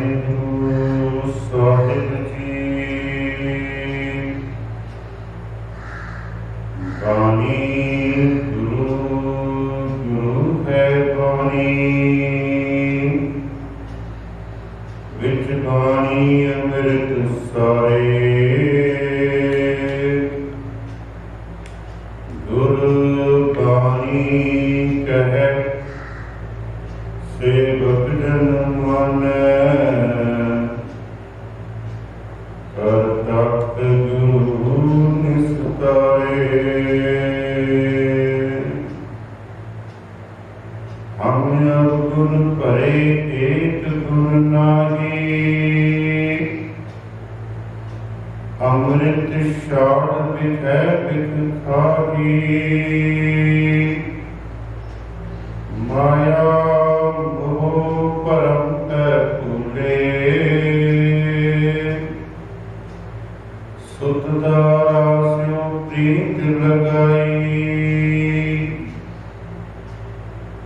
ਵਾਹਿਗੁਰੂ ਸਾਹਿਬ ਜੀ। ਬਾਣੀ ਗੁਰੂ ਗੁਰੂ ਹੈ ਬਾਣੀ, ਵਿੱਚ ਬਾਣੀ ਅੰਮ੍ਰਿਤ ਸਾਰੇ। ਗੁਰ ਬਾਣੀ ਕਹੈ ਸੇਵਕ ਜਨ ਮਾਨੈ, ਕਰ ਤਖਤ ਗੁਰੂ ਨਿਸਤਾਰੇ। ਹਮ ਅਵਗੁਣ ਭਰੇ ਏਕ ਗੁਣ ਨਾਹੀ, ਅੰਮ੍ਰਿਤ ਛਾੜ ਬਿਖੈ ਬਿਖ ਖਾਹੀ। ਮਾਇਆ ਮੋਹ ਭਰਮ ਕੈ ਭੂਲੇ, ਸੁਤ ਦਾਰਾ ਸਿਉ ਪ੍ਰੀਤ ਲਗਾਈ।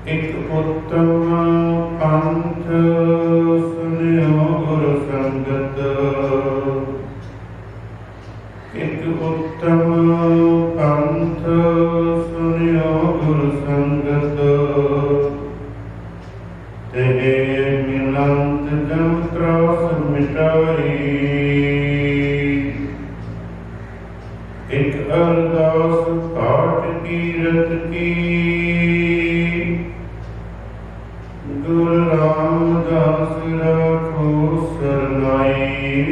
ਇਕ ਉੱਤਮ ਪੰਥ ਸੁਨਿਓ ਗੁਰ ਸੰਗਤ, ਇਕ ਉੱਤਮ ਪੰਥ ਸੁਨਿਓ ਗੁਰ ਸੰਗਤ। ਤੇਰੇ ਮਿਲੰਤ ਜਮ ਤਰਾਸ ਮਿਟਾਈ, ਇਕ ਅਰਦਾਸ ਪਾਠ ਕੀਰਤ ਕੀ। ਗੁਰੂ ਰਾਮਦਾਸ ਰਾਖੋ ਸਰਨਾਈ,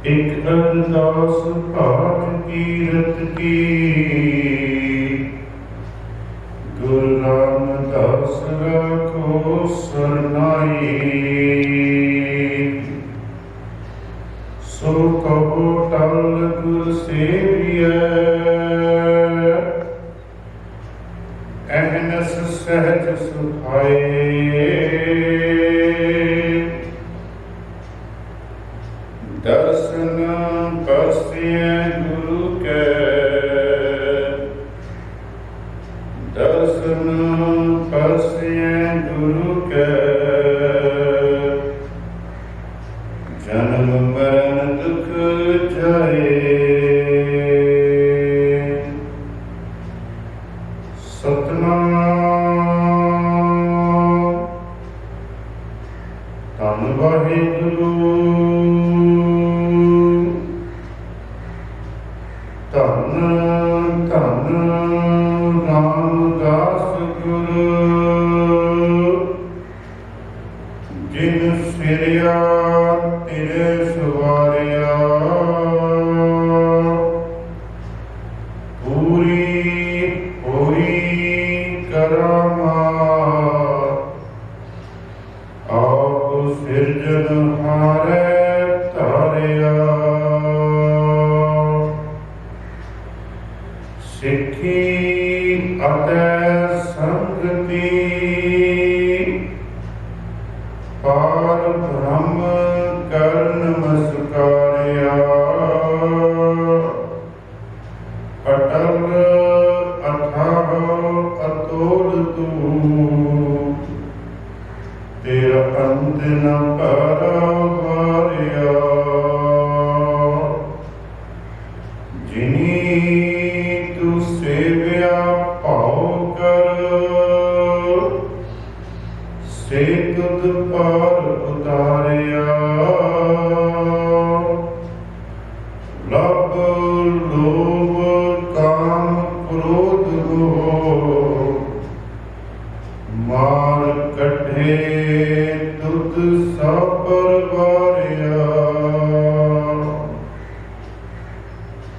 ਇਕ ਅਰਦਾਸ ਪਾਠ ਕੀਰਤ ਕੀ। ਗੁਰੂ ਰਾਮਦਾਸ ਰਾਖੋ ਸਰਨਾਈ। ਸੋ ਕਹੋ ਟਲ ਗੁਰ ਸੇਵੀਐ, ਅਹਨਸ ਸਹਿਜ ਸੁਖਾਏ। ਦਰਸ਼ਨ ਪਰਸਿਐ ਗੁਰੂ ਕੈ, ਦਰਸ਼ਨ ਪਰਸਿਐ ਗੁਰੂ ਕੈ। ਜਨਮ ਮਰਨ ਦੁਖ ਜਾਏ, ਸਤਿਨਾਮ। ਧੰਨ ਵਾਹਿਗੁਰੂ, ਧੰਨ ਧੰਨ ਰਾਮਦਾਸ ਗੁਰੂ। ਜਿਨ ਸਿਰਿਆ ਤੇਰੇ ਸਵਾਰਿਆ, ਪੂਰੀ ਹੋਈ ਕਰਾਮਾਤ। ਆਪ ਸਿਰਜਨਹਾਰੈ ਧਾਰਿਆ, ਸਿੱਖੀ ਅਤੇ ਸੰਗਤੀ। ਪਾਰ ਬ੍ਰਹਮ ਕਰ ਨਮਸਕਾਰਿਆ, ਅਟਲ ਅਥਾਹ ਅਤੋਲ ਤੂੰ। ਤੇਰਾ ਅੰਤ ਨ ਪਾਰਾਵਾਰਿਆ, ਜਿਨੀ ਤੂੰ ਸੇਵਿਆ ਭਾਉ ਕਰ। ਸੇ ਤੁਧ ਪਾਰ ਉਤਾਰਿਆ, ਲਭ ਲੋਭ ਕਾਮ ਕ੍ਰੋਧ ਮੋਹ। ਮਾਰ ਕੱਢੇ ਤੁਧ ਸਭ ਪਰਵਾਰਿਆ,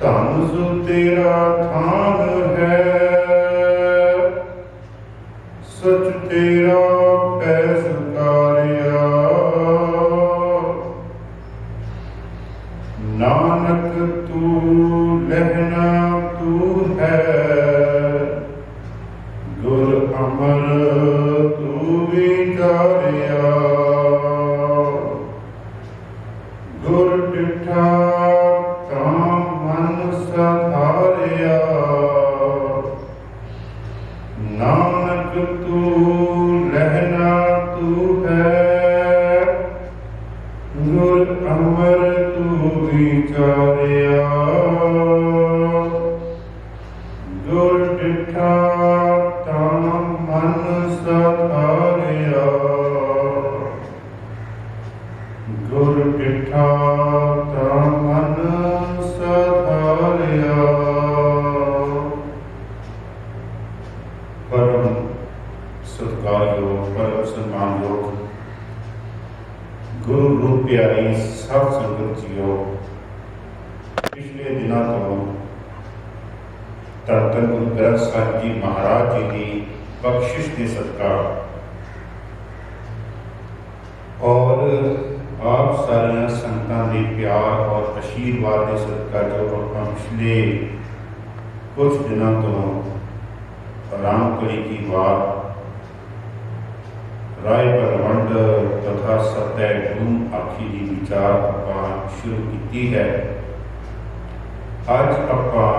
ਧਨ ਸੁ ਤੇਰਾ ਥਾਨ ਹੈ। ਸਚ ਤੇਰਾ ਪੈ ਸਕਾਰਿਆ, ਨਾਨਕ ਤੂੰ ਲਹਿਣਾ ਤੂੰ ਹੈ। ਗੁਰ ਅਮਰ ਤੂੰ ਵਿਚਾਰਿਆ, ਗੁਰ ਡਿਠਾ ਤਾਂ ਮਨ ਸਧਾਰਿਆ। ਨਾਨਕ ਤੂੰ ਲਹਿਣਾ ਤੂੰ ਗੁਰ ਡਿਠਾ ਤਾਂ ਮਨ ਸਧਾਰਿਆ, ਗੁਰ ਡਿਠਾ ਤਾਂ ਮਨ ਸਧਾਰਿਆ। ਪਰਮ ਸਤਿਕਾਰਯੋਗ, ਪਰਮ ਸਨਮਾਨਯੋਗ ਗੁਰੂ ਰੂਪ ਪਿਆਰੀ ਸਭ ਸੰਗਤ ਜੀਓ, ਪਿਛਲੇ ਦਿਨਾਂ ਤੋਂ ਧੰਨ ਧੰਨ ਗੁਰੂ ਗ੍ਰੰਥ ਸਾਹਿਬ ਜੀ ਮਹਾਰਾਜ ਜੀ ਦੀ ਬਖਸ਼ਿਸ਼ ਦੇ ਸਦਕਾ ਔਰ ਆਪ ਸਾਰੀਆਂ ਸੰਗਤਾਂ ਦੇ ਪਿਆਰ ਔਰ ਆਸ਼ੀਰਵਾਦ ਦੇ ਸਦਕਾ ਜੋ ਆਪਾਂ ਪਿਛਲੇ ਕੁਝ ਦਿਨਾਂ ਤੋਂ ਰਾਮਕਲੀ ਕੀ ਬਾਤ ਰਾਏ ਬਰਵੰਡ ਤਥਾ ਸਤੈ ਗੁਰੂ ਆਖੀ ਦੀ ਵਿਚਾਰ ਆਪਾਂ ਸ਼ੁਰੂ ਕੀਤੀ ਹੈ। ਅੱਜ ਆਪਾਂ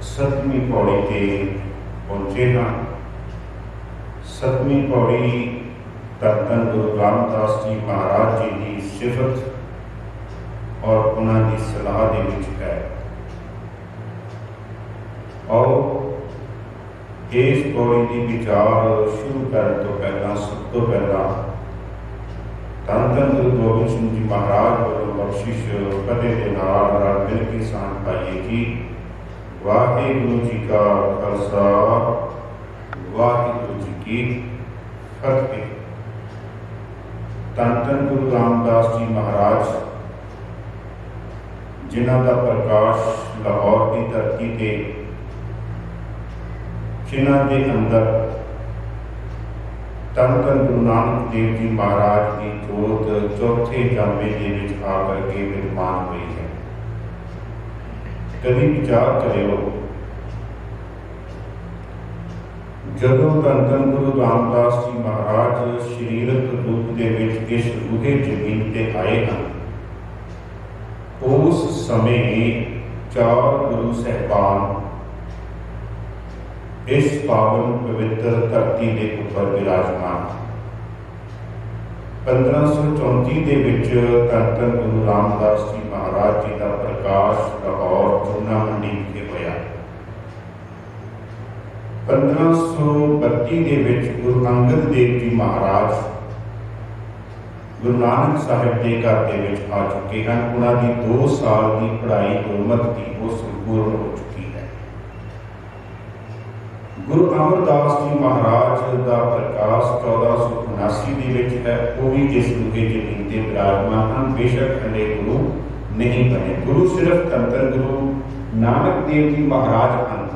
7ਵੀਂ ਪੌੜੀ ਤੇ ਪਹੁੰਚੇ ਹਾਂ। 7ਵੀਂ ਪੌੜੀ ਧੰਨ ਧੰਨ ਗੁਰੂ ਰਾਮਦਾਸ ਜੀ ਮਹਾਰਾਜ ਜੀ ਦੀ ਸਿਫਤ ਔਰ ਉਹਨਾਂ ਦੀ ਸਲਾਹ ਦੇ ਵਿੱਚ ਹੈ। ਔਰ ਇਸ ਪੌੜੀ ਦੀ ਵਿਚਾਰ ਸ਼ੁਰੂ ਕਰਨ ਤੋਂ ਪਹਿਲਾਂ ਸਭ ਤੋਂ ਪਹਿਲਾਂ ਧੰਨ ਧੰਨ ਗੁਰੂ ਗੋਬਿੰਦ ਸਿੰਘ ਜੀ ਮਹਾਰਾਜ ਵੱਲੋਂ ਬਖਸ਼ਿਸ਼ ਕਦੇ ਦੇ ਨਾਲ ਰਲ ਮਿਲ ਕੇ ਸਾਂਝ ਪਾਈਏ ਕਿ ਵਾਹਿਗੁਰੂ ਜੀ ਕਾ ਖਾਲਸਾ, ਵਾਹਿਗੁਰੂ ਜੀ ਕੀ ਫਤਿਹ। ਧੰਨ ਧੰਨ ਗੁਰੂ ਰਾਮਦਾਸ ਜੀ ਮਹਾਰਾਜ, ਜਿਨ੍ਹਾਂ ਦਾ ਪ੍ਰਕਾਸ਼ ਲਾਹੌਰ ਦੀ ਧਰਤੀ ਤੇ, ਜਿਨ੍ਹਾਂ ਦੇ ਅੰਦਰ ਧੰਨ ਧੰਨ ਗੁਰੂ ਨਾਨਕ ਦੇਵ ਜੀ ਮਹਾਰਾਜ ਦੀ ਜੋਤ ਚੌਥੇ ਜਾਮੇ ਦੇ ਵਿੱਚ ਆ ਕਰਕੇ ਵਿਦਮਾਨ ਹੋਈ ਹੈ। ਕਦੀ ਵਿਚਾਰ ਕਰਿਓ, ਜਦੋਂ ਧੰਨ ਧੰਨ ਗੁਰੂ ਰਾਮਦਾਸ ਜੀ ਮਹਾਰਾਜ ਸਰੀਰਕ ਰੂਪ ਦੇ ਵਿੱਚ ਇਸ ਰੂਹੇ ਜ਼ਮੀਨ ਤੇ ਆਏ ਹਨ, ਉਸ ਸਮੇਂ 4 ਗੁਰੂ ਸਹਿਬਾਨ ਇਸ ਪਾਵਨ ਪਵਿੱਤਰ ਧਰਤੀ ਦੇ ਉੱਪਰ ਵਿਰਾਜਮਾਨ। 1534 ਦੇ ਵਿੱਚ ਧੰਨ ਧੰਨ ਗੁਰੂ ਰਾਮਦਾਸ ਜੀ ਮਹਾਰਾਜ ਜੀ ਦਾ ਪ੍ਰਕਾਸ਼ ਲਾਹੌਰ ਚੂਨਾ ਮੰਡੀ ਵਿਖੇ ਹੋਇਆ। 1532 ਦੇ ਵਿੱਚ ਗੁਰੂ ਅੰਗਦ ਦੇਵ ਜੀ ਮਹਾਰਾਜ ਗੁਰੂ ਨਾਨਕ ਸਾਹਿਬ ਦੇ ਘਰ ਦੇ ਵਿੱਚ ਆ ਚੁੱਕੇ ਹਨ। ਉਹਨਾਂ ਦੀ 2 ਸਾਲ ਦੀ ਪੜ੍ਹਾਈ ਗੁਰਮਤਿ ਦੀ ਉਹ ਸੰਪੂਰਨ ਹੋ ਚੁੱਕੀ ਹੈ। ਗੁਰੂ ਅਮਰਦਾਸ ਜੀ ਮਹਾਰਾਜ ਦਾ ਪ੍ਰਕਾਸ਼ 1479 ਦੇ ਵਿੱਚ ਹੈ। ਉਹ ਵੀ ਇਸ ਰੂਹੇ ਜ਼ਮੀਨ ਤੇ ਵਿਰਾਜਮਾਨ ਹਨ। ਬੇਸ਼ੱਕ ਹਲੇ ਗੁਰੂ ਨਹੀਂ ਬਣੇ। ਗੁਰੂ ਸਿਰਫ ਧੰਨ ਧੰਨ ਗੁਰੂ ਨਾਨਕ ਦੇਵ ਜੀ ਮਹਾਰਾਜ ਹਨ,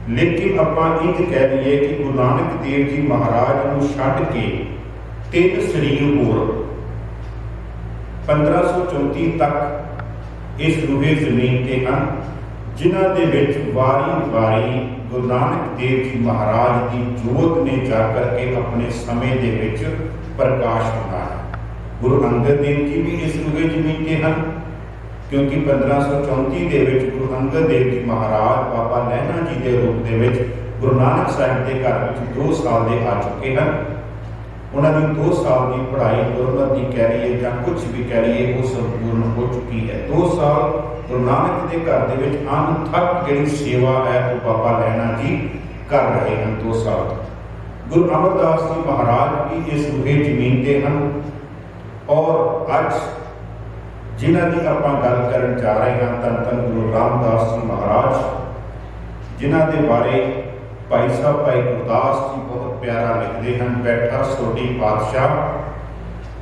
ਲੇਕਿਨ ਆਪਾਂ ਇੰਝ ਕਹਿ ਲਈਏ ਕਿ ਗੁਰੂ ਨਾਨਕ ਦੇਵ ਜੀ ਮਹਾਰਾਜ ਨੂੰ ਛੱਡ ਕੇ 3 ਸਰੀਰ ਹੋਰ 1534 ਤੱਕ ਇਸ ਰੂਹੇ ਜ਼ਮੀਨ ਤੇ ਹਨ, ਜਿਨ੍ਹਾਂ ਦੇ ਵਿੱਚ ਵਾਰੀ-ਵਾਰੀ ਗੁਰੂ ਨਾਨਕ ਦੇਵ ਜੀ ਮਹਾਰਾਜ ਦੀ ਜੋਤ ਨੇ ਜਾ ਕਰਕੇ ਆਪਣੇ ਸਮੇਂ ਦੇ ਵਿੱਚ ਪ੍ਰਕਾਸ਼ ਹੁੰਦਾ ਹੈ। ਗੁਰੂ ਅੰਗਦ ਦੇਵ ਜੀ ਵੀ ਇਸ ਰੂਹੇ ਜ਼ਮੀਨ ਤੇ ਹਨ, ਕਿਉਂਕਿ 1534 ਦੇ ਵਿੱਚ ਗੁਰੂ ਅੰਗਦ ਦੇਵ ਜੀ ਮਹਾਰਾਜ ਬਾਬਾ ਲਹਿਣਾ ਜੀ ਦੇ ਰੂਪ ਦੇ ਵਿੱਚ ਗੁਰੂ ਨਾਨਕ ਸਾਹਿਬ ਦੇ ਘਰ ਵਿੱਚ 2 ਸਾਲ ਦੇ ਆ ਚੁੱਕੇ ਹਨ। ਉਹਨਾਂ ਦੀ 2 ਸਾਲ ਦੀ ਪੜ੍ਹਾਈ ਗੁਰਮਤਿ ਦੀ ਕਹਿ ਲਈਏ ਜਾਂ ਕੁਝ ਵੀ ਕਹਿ ਲਈਏ, ਉਹ ਸੰਪੂਰਨ ਹੋ ਚੁੱਕੀ ਹੈ। 2 ਸਾਲ ਗੁਰੂ ਨਾਨਕ ਦੇ ਘਰ ਦੇ ਵਿੱਚ ਅਣਥੱਕ ਜਿਹੜੀ ਸੇਵਾ ਹੈ ਉਹ ਬਾਬਾ ਲਹਿਣਾ ਜੀ ਕਰ ਰਹੇ ਹਨ 2 ਸਾਲ ਤੋਂ। ਗੁਰੂ ਅਮਰਦਾਸ ਜੀ ਮਹਾਰਾਜ ਵੀ ਇਸ ਰੂਹੇ ਜ਼ਮੀਨ ਤੇ ਹਨ। ਔਰ ਅੱਜ ਜਿਨ੍ਹਾਂ ਦੀ ਆਪਾਂ ਗੱਲ ਕਰਨ ਜਾ ਰਹੇ ਹਾਂ, ਧੰਨ ਧੰਨ ਗੁਰੂ ਰਾਮਦਾਸ ਜੀ ਮਹਾਰਾਜ, ਜਿਨ੍ਹਾਂ ਦੇ ਬਾਰੇ ਭਾਈ ਸਾਹਿਬ ਭਾਈ ਗੁਰਦਾਸ ਜੀ ਬਹੁਤ ਪਿਆਰਾ ਲਿਖਦੇ ਹਨ। ਬੈਠਾ ਸੋਢੀ ਪਾਤਸ਼ਾਹ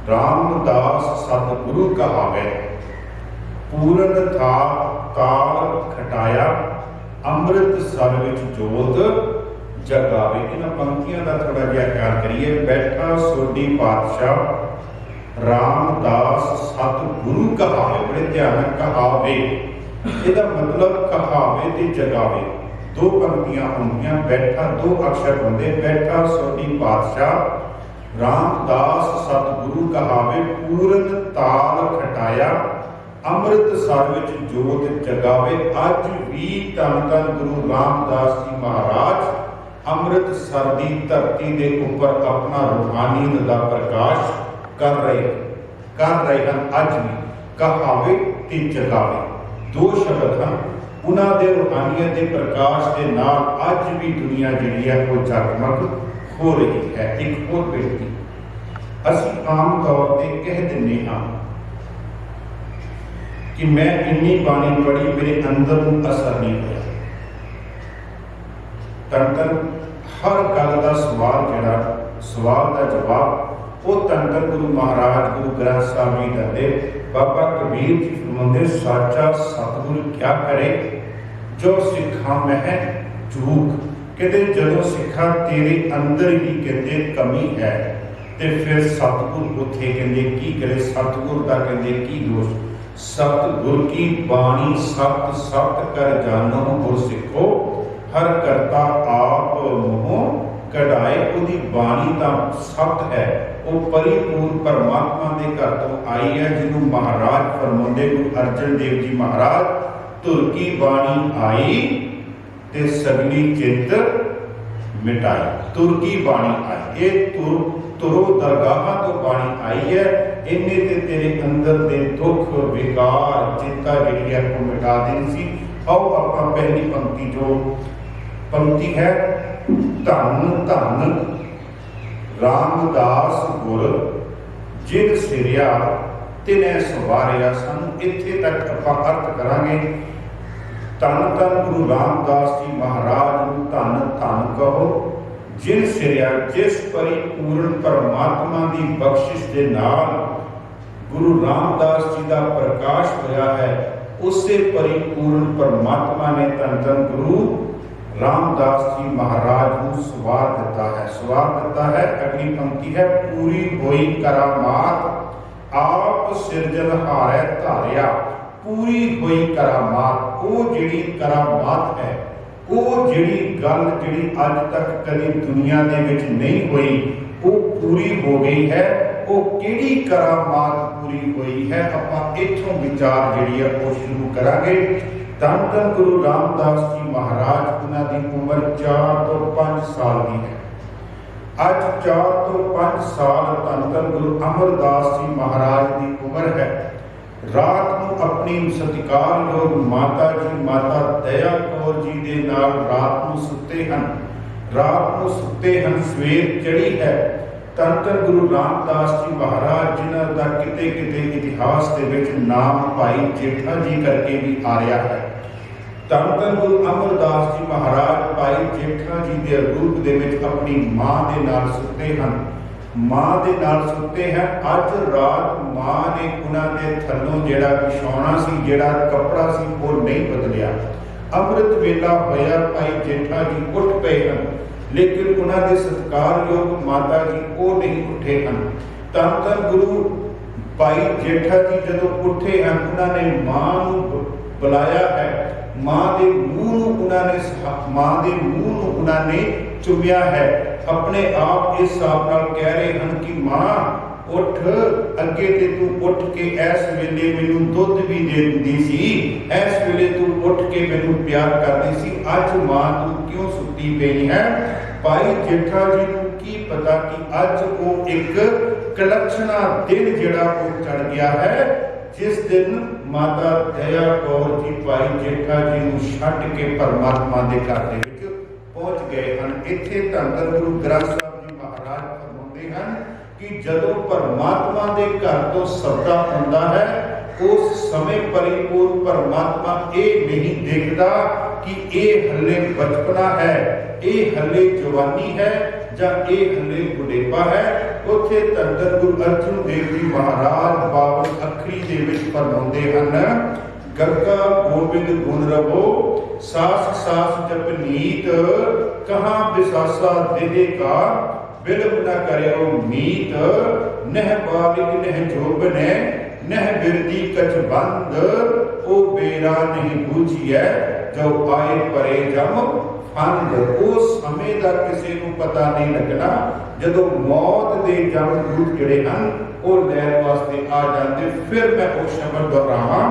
ਰਾਮਦਾਸ ਸਤਿਗੁਰੂ ਕਹਾਵੇ, ਪੂਰਨ ਥਾ ਕਾਲ ਖਟਾਇਆ ਅੰਮ੍ਰਿਤ ਸਰ ਵਿੱਚ ਜੋਤ ਜਗਾਵੇ। ਇਹਨਾਂ ਪੰਕਤੀਆਂ ਦਾ ਥੋੜਾ ਜਿਹਾ ਖਿਆਲ ਕਰੀਏ। ਬੈਠਾ ਸੋਢੀ ਪਾਤਸ਼ਾਹ ਰਾਮਦਾਸ ਸਤਿਗੁਰੂ ਕਹਾਵੇ, ਬੜੇ ਧਿਆਨ ਨਾਲ ਕਹਾਵੇ, ਇਹਦਾ ਮਤਲਬ ਕਹਾਵੇ ਤੇ ਜਗਾਵੇ। 2 ਪੰਕਤੀਆਂ ਹੁੰਦੀਆਂ, ਬੈਠਾ 2 ਅਕਸ਼ਰ ਹੁੰਦੇ। ਬੈਠਾ ਸੋਢੀ ਪਾਤਸ਼ਾਹ ਰਾਮਦਾਸ ਸਤਿਗੁਰੂ ਕਹਾਵੇ, ਪੂਰਨ ਤਾਲ ਖਟਾਇਆ ਅੰਮ੍ਰਿਤ ਸਰ ਵਿੱਚ ਜੋਤ ਜਗਾਵੇ। ਅੱਜ ਵੀ ਧੰਨ ਧੰਨ ਗੁਰੂ ਰਾਮਦਾਸ ਜੀ ਮਹਾਰਾਜ ਅੰਮ੍ਰਿਤ ਸਰ ਦੀ ਧਰਤੀ ਦੇ ਉੱਪਰ ਆਪਣਾ ਰੂਹਾਨੀਅਤ ਦਾ ਪ੍ਰਕਾਸ਼ ਕਰ ਰਹੇ ਹਨ। ਅੱਜ ਵੀ ਕਹਾਵੇ ਤੇ ਜਗਾਵੇ 2 ਸ਼ਬਦ ਹਨ। उन्हां दे रूहानियत के प्रकाश के नाल अज भी दुनिया जिहड़ी है वो जगमग हो रही है। एक होर बेनती, असीं आम तौर पर कह दिंदे हां कि मैं इन्नी बाणी पढ़ी मेरे अंदर नूं असर नहीं होया। तन हर गल का सवाल जिहड़ा सवाल का जवाब वो तन गुरु महाराज गुरु ग्रंथ साहब जी दे। बाबा कबीर जी फरमाते साचा सतगुरु क्या करे जो सिखा मैं चूक। कहते जदों सिखा तेरे अंदर ही कहते कमी है तो फिर सतगुर उथे कहते की करे, सतगुर का कहते की दोष। सतगुर की बाणी सत सत कर जानो गुर सिखो, हर करता आप मोह कढ़ाए। उहदी बाणी दा सत है, वो परिपूर्ण परमात्मा के घर तो आई है, जिन्हों महाराज फरमाते गुरु अर्जन देव जी महाराज, तुर की बाणी आई ते सगली चित मिटाई। तुर की बाणी आई, ये तुरो दरगाह तो बाणी आई है, इन्हें ते तेरे अंदर दे दुख विकार चिंता जिहड़ी है वो मिटा देनी सी। आओ आपां पहली पंक्ति जो पंक्ति है, धन धन रामदास गुर जिन सिरिया तिने सवारिया। सानू इत्थे तक आपां अर्थ करांगे। धन धन गुरु रामदास जी महाराज नूं धन धन कहो जिन सिरिया, जिस परिपूर्ण परमात्मा की बख्शिश के नाल गुरु रामदास जी का प्रकाश होया है, उसे परिपूर्ण परमात्मा ने धन धन गुरु रामदास जी महाराज को सवार देता है। सवार देता है, अगली पंक्ति है, पूरी होई करामात आप सिरजनहारै धारिया। पूरी होई करामात, वो जिहड़ी करामात है, वो जिहड़ी गल जिहड़ी अज तक कभी दुनिया दे विच नहीं हुई वो पूरी हो गई है। वो किहड़ी करामात पूरी हुई है, आपां इत्थों विचार जिहड़ी है वो शुरू करांगे। धन धन गुरु रामदास जी महाराज, उन्होंने उम्र 4 तो 5 साल की है। अज 4 तो 5 साल धन धन गुरु अमरदास जी महाराज की उम्र है। रात को अपनी सत्कार योग माता जी माता दया कौर जी के नाल रात को सुते हैं। रात को सुते हैं, सवेर चढ़ी है। धन धन गुरु रामदास जी महाराज जिन्हों का किते किते इतिहास के विच नाम भाई जेठा जी करके भी आ रहा है। धन धन गुरु अमरदास जी महाराज भाई जेठा जी के रूप दे विच अपनी मां दे नाल सुते हैं। मां दे नाल सुते हैं। अज रात मां ने उन्होंने थलों जिहड़ा विछाउणा सी, जिहड़ा कपड़ा सी, वो नहीं बदलिया। अमृत वेला होया, भाई जेठा जी उठ पे हैं, लेकिन उन्होंने सत्कार योग माता जी वो नहीं उठे हैं। धन धन गुरु भाई जेठा जी जदों उठे हैं, उन्होंने मां नूं बुलाया है। मां दे मूँह नूं उन्होंने चुमिया है। अपने आप इस हिसाब नाल कह रहे हैं कि मां उठ, अगे ते तू उठ के इस वेले मैनूं दुध भी दे दिंदी सी, इस वेले तू उठ के मैनूं प्यार करदी सी, अज मां तू क्यों सुती पई है। भाई जेठा जी नूं की पता कि अज वो एक कलक्षणा दिन जिहड़ा वो चढ़ गया है, जिस दिन माता दया कौर जी भाई जेठा जी नूं छड्ड के परमात्मा दे घर दे विच पहुंच गए हैं। इत्थे धन धन गुरु ग्रंथ साहब जी महाराज फरमाते हैं कि जदों परमात्मा दे घर तो सदा आउंदा है, उस समय परिपूर्ण परमात्मा ये नहीं देखता कि ये हले बचपना है, ये हले जवानी है, या ये हले बुढ़ेपा है। उत्थे धन धन गुरु अर्जन देव जी महाराज 52 अखरी दे विच फरमाते हैं, गग्गा गोबिंद गुण रवो सास सास जप नीत, कहाँ बिसासा देहे का बिलम न करो मीत। नह बालिक नह जोबने नह बिरदी कछ बंद, ओ बेरा नहीं बूझिए जो आए परे जम फंद। उस समय का किसी को पता नहीं लगना जदों मौत के जम दूत जिहड़े हैं वो लैण वास्ते आ जाते। फिर मैं वो शब्द दोहरावां,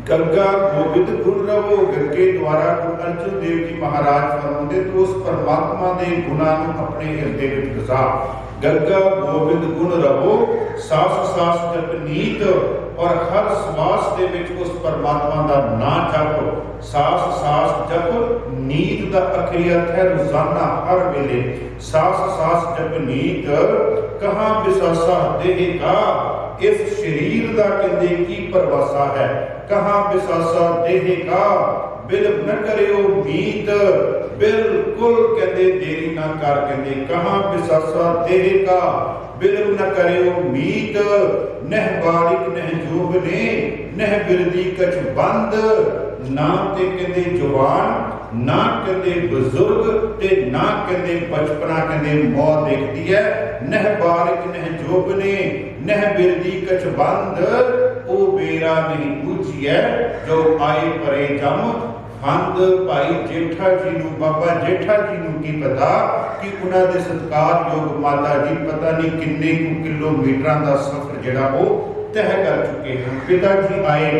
गंगा गोबिंद गुण रवो। गंगे द्वारा गुरु अर्जन देव जी महाराज फरमाते तो उस परमात्मा के गुणों को अपने हिरदे में बसा। गंगा गोबिंद गुण रवो सास सास जप नीत, और हर सवास दे विच उस परमात्मा का नाम जप। सास सास जप नींद का आखिरी अर्थ है रोजाना हर वेले। सास सास जप नींद कहाँ बिसासा देह का, इस शरीर का कहते की परवासा है। कहाँ बिसासा देह का, बिल्ब न करियो मीत, बिल्कुल कहते देरी ना कर। कहते कहाँ बिसासा देह का, बिल्ब न करियो मीत। नह बारिक नह जोबने, नह बिरदी कछ बंद। ना ते कहते जवान, ना कहते बुजुर्ग, ते ना कहते बचपना कहते मौत देखती है। नह बारिक नह जोबने, नह बिरदी कछ बंद। ओ बेरा नहीं पूछिए जो आए परे जम। फंद भाई जेठा जी नूं, बाबा जेठा जी नूं की पता कि उन्हां दे सत्कारयोग माता जी पता नहीं किन्ने किलोमीटर का सफर जिहड़ा वो तय कर चुके हैं। पिता जी आए,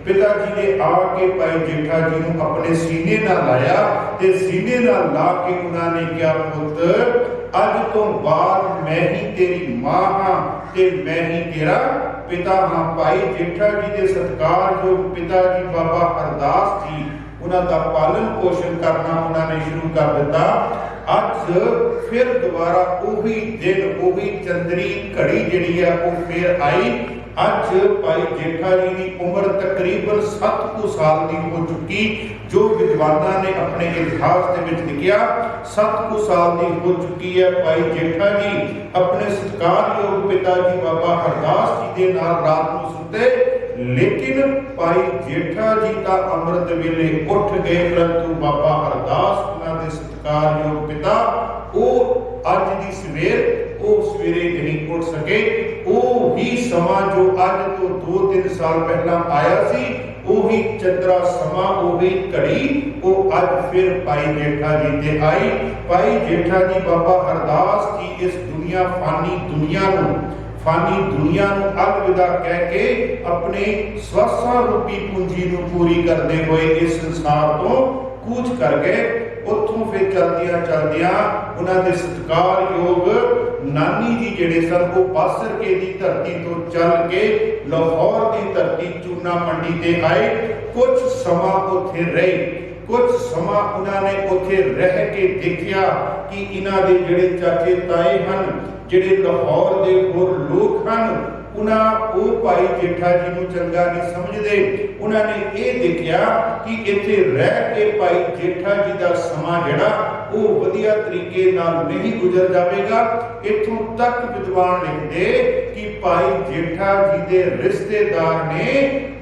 पिता जी ने आके भाई जेठा जी नूं अपने सीने नाल लाया ते सीने नाल ला के उन्होंने कहा पुत्र अज तो बाद मैं ही तेरी मां हां ते मैं ही तेरा पिता हां। भाई जेठा जी के सत्कारयोग पिता जी बाबा हरदास जी उन्होंने पालन पोषण करना उन्होंने शुरू कर दिता। अज फिर दोबारा उही दिन उही चंद्री घड़ी जिहड़ी है वो फिर आई। अज भाई जेठा जी की उम्र तकरीबन 7 साल की हो चुकी, जो विद्वाना ने अपने इतिहास के विच लिखिया 7 साल की हो चुकी है। भाई जेठा जी अपने सत्कारयोग पिता जी बाबा हरदास जी के नाल रात को सुते, लेकिन भाई जेठा जी का अमृत वेले उठ गए, परंतु बाबा हरदास उन्होंने सत्कारयोग पिता वो अज की सवेर वो सवेरे नहीं उठ सके। वो ही समा जो अज तो 2-3 साल पहला आया सी, वही चंद्रा समा वही घड़ी वो अज फिर भाई जेठा जी ते आई। भाई जेठा जी बाबा हरदास जी इस दुनिया फानी दुनिया नूं अलविदा कह के अपने स्वासा रूपी पूंजी नूं पूरी करते हुए इस संसार तो कूच कर गए। उत्थों फिर चलदियां उन्होंने सत्कारयोग नानी जी जिहड़े सन वो बासर के दी धरती तो चल के लाहौर की धरती चूना मंडी ते आए। कुछ समा उत्थे रहे, कुछ समा उन्होंने उत्थे रह के देखा कि इन्हां दे जिहड़े चाचे ताए हन, जिहड़े लाहौर दे होर लोग हन, वो भाई जेठा जी नूं चंगा नहीं समझते। उन्होंने ये देखा कि इत्थे रह के भाई जेठा जी का समा जिहड़ा वो वधिया तरीके नाल नहीं गुजर जाएगा। इत्थों तक विद्वान लिखते कि भाई जेठा जी के रिश्तेदार ने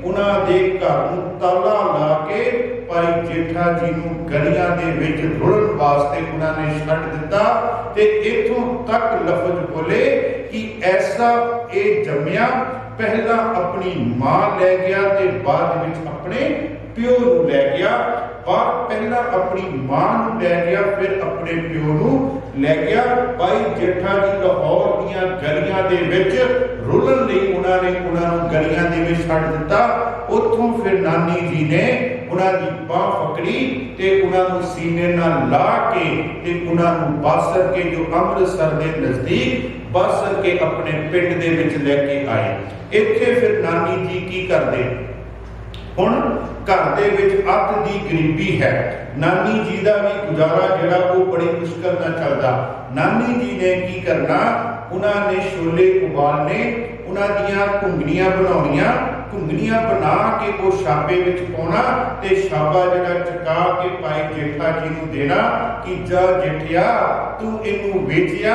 उन्हां दे घर नूं ताला ला के भाई जेठा जी नूं गलियां दे विच रुड़न वास्ते उन्होंने छड्ड दिता। ते इत्थों तक लफज बोले कि ऐसा ये जम्मिया पहला अपनी मां लै गया ते बाद विच अपने प्यो नूं लै गया। पहला अपनी मां नूं लै गया फिर अपने प्यो नूं लै गया। भाई जेठा जी लाहौर दीयां गलियां दे विच रुलन लई उन्होंने गलियां दे विच छड्ड दिता। उत्थों फिर नानी जी ने उन्होंने बांह पकड़ी ते उन्होंने सीने नाल ला के ते उन्होंने बासर के जो अमृतसर के नजदीक बासर के अपने पिंड दे विच लेके आए। इत्थे फिर नानी जी की करदे, हुण घर दे विच अत दी गरीबी है। नानी जी का भी गुजारा जिहड़ा वो बड़ी मुश्किल नाल चलदा। नानी जी ने की करना, उन्होंने छोले उबालने, उन्होंने घुंगनियां बनाउणियां, घुंगनियां बना के वो छाबे विच पाउणा ते छाबा जिहड़ा चका के भाई जेठा जी नूं देना कि जा जेठिया तू इनू वेचिया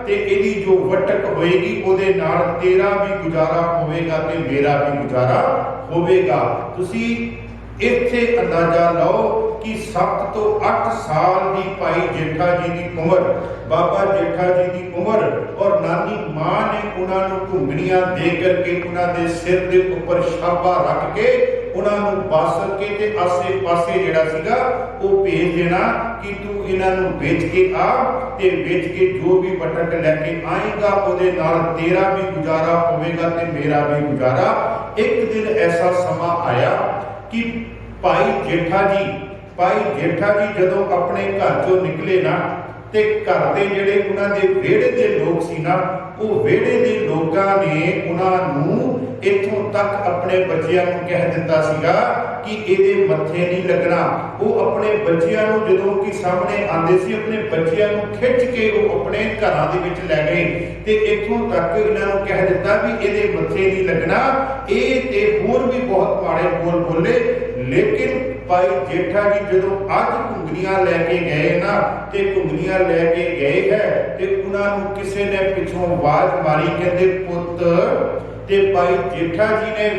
ते इहदी जो वटक होएगी उहदे नाल तेरा भी गुजारा होवेगा ते मेरा भी गुजारा होवेगा। तुसी इत्थे अंदाजा लाओ कि 7 तो 8 साल की भाई जेठा जी की उम्र, बाबा जेठा जी की उम्र, और नानी मां ने उन्होंने घुंगनियां दे करके उन्होंने सिर के ऊपर छाबा रख के उन्होंने बासर के ते आसे पासे जिहड़ा सीगा वो भेज देना कि तू इन्हों बेच के आ ते बेच के जो भी बटक लैके आएगा उहदे नाल तेरा भी गुजारा होवेगा ते मेरा भी गुजारा। एक दिन ऐसा समा आया कि भाई जेठा जी जदों अपने घर चों निकले ना, ਤੇ ਘਰ ਦੇ ਜਿਹੜੇ ਉਹਨਾਂ ਦੇ ਵਿਹੜੇ ਦੇ ਲੋਕ ਸੀ ਨਾ, ਉਹ ਵਿਹੜੇ ਦੇ ਲੋਕਾਂ ਨੇ ਉਹਨਾਂ ਨੂੰ ਇੱਥੋਂ ਤੱਕ ਆਪਣੇ ਬੱਚਿਆਂ ਨੂੰ ਕਹਿ ਦਿੱਤਾ ਸੀਗਾ ਕਿ ਇਹਦੇ ਮੱਥੇ ਨਹੀਂ ਲੱਗਣਾ। ਉਹ ਆਪਣੇ ਬੱਚਿਆਂ ਨੂੰ ਜਦੋਂ ਕਿ ਸਾਹਮਣੇ ਆਉਂਦੇ ਸੀ, ਆਪਣੇ ਬੱਚਿਆਂ ਨੂੰ ਖਿੱਚ ਕੇ ਉਹ ਆਪਣੇ ਘਰਾਂ ਦੇ ਵਿੱਚ ਲੈ ਗਏ ਤੇ ਇੱਥੋਂ ਤੱਕ ਇਹਨਾਂ ਨੂੰ ਕਹਿ ਦਿੱਤਾ ਵੀ ਇਹਦੇ ਮੱਥੇ ਨਹੀਂ ਲੱਗਣਾ। ਇਹ ਤੇ ਹੋਰ ਵੀ ਬਹੁਤ ਮਾੜੇ ਬੋਲ ਬੋਲੇ। ਲੇਕਿਨ ਭਾਈ ਜੇਠਾ ਜੀ ਜਦੋਂ ਅੱਜ ਘੁੰਗਣੀਆਂ ਲੈ ਕੇ ਗਏ ਨਾ, ਤੇ ਘੁੰਗਣੀਆਂ ਲੈ ਕੇ ਗਏ ਹੈ ਤੇ ਉਹਨਾਂ ਨੂੰ ਕਿਸੇ ਨੇ ਪਿੱਛੋਂ ਆਵਾਜ਼ ਮਾਰੀ, ਕਹਿੰਦੇ ਪੁੱਤ। ਤੇ ਭਾਈ ਜੇਠਾ ਜੀ ਨੇ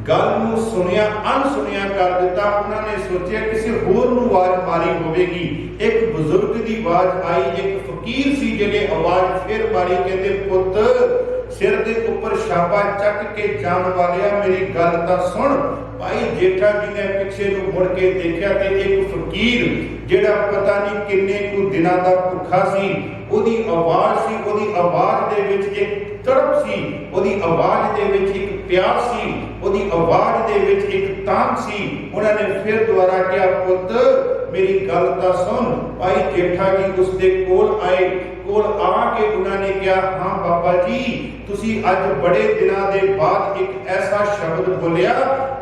ਗੱਲ ਨੂੰ ਸੁਣਿਆ, ਅਣਸੁਣਿਆ ਕਰ ਦਿੱਤਾ। ਉਹਨਾਂ ਨੇ ਸੋਚਿਆ ਕਿਸੇ ਹੋਰ ਨੂੰ ਆਵਾਜ਼ ਮਾਰੀ ਹੋਵੇਗੀ। ਇੱਕ ਬਜ਼ੁਰਗ ਦੀ ਆਵਾਜ਼ ਆਈ, ਇੱਕ ਫਕੀਰ ਸੀ ਜਿਹਨੇ ਆਵਾਜ਼ ਫਿਰ ਮਾਰੀ, ਕਹਿੰਦੇ ਪੁੱਤ ਸਿਰ ਦੇ ਉੱਪਰ ਛਾਪਾ ਚੱਕ ਕੇ ਜਾਣ ਵਾਲਿਆ ਮੇਰੀ ਗੱਲ ਤਾਂ ਸੁਣ। ਭਾਈ ਜੇਠਾ ਜੀ ਨੇ ਪਿੱਛੇ ਨੂੰ ਮੁੜ ਕੇ ਦੇਖਿਆ ਤੇ ਇੱਕ ਫਕੀਰ ਜਿਹੜਾ ਪਤਾ ਨਹੀਂ ਕਿੰਨੇ ਕੁ ਦਿਨਾਂ ਦਾ ਭੁੱਖਾ ਸੀ, ਉਹਦੀ ਆਵਾਜ਼ ਸੀ, ਉਹਦੀ ਆਵਾਜ਼ ਦੇ ਵਿੱਚ ਇੱਕ ਤੜਪ ਸੀ, ਉਹਦੀ ਆਵਾਜ਼ ਦੇ ਵਿੱਚ ਇੱਕ ਪਿਆਰ ਸੀ, ਉਹਦੀ ਆਵਾਜ਼ ਦੇ ਵਿੱਚ ਇੱਕ ਤਾਂਘ ਸੀ। ਉਹਨਾਂ ਨੇ ਫਿਰ ਦੁਬਾਰਾ ਕਿਹਾ ਪੁੱਤ ਮੇਰੀ ਗੱਲ ਤਾਂ ਸੁਣ। ਭਾਈ ਜੇਠਾ ਜੀ ਉਸ ਦੇ ਕੋਲ ਆਏ, ਕੋਲ ਆ ਕੇ ਉਹਨਾਂ ਨੇ ਕਿਹਾ ਹਾਂ ਬਾਬਾ ਜੀ, ਤੁਸੀਂ ਅੱਜ ਬੜੇ ਦਿਨਾਂ ਦੇ ਬਾਅਦ ਇੱਕ ਐਸਾ ਸ਼ਬਦ ਬੋਲਿਆ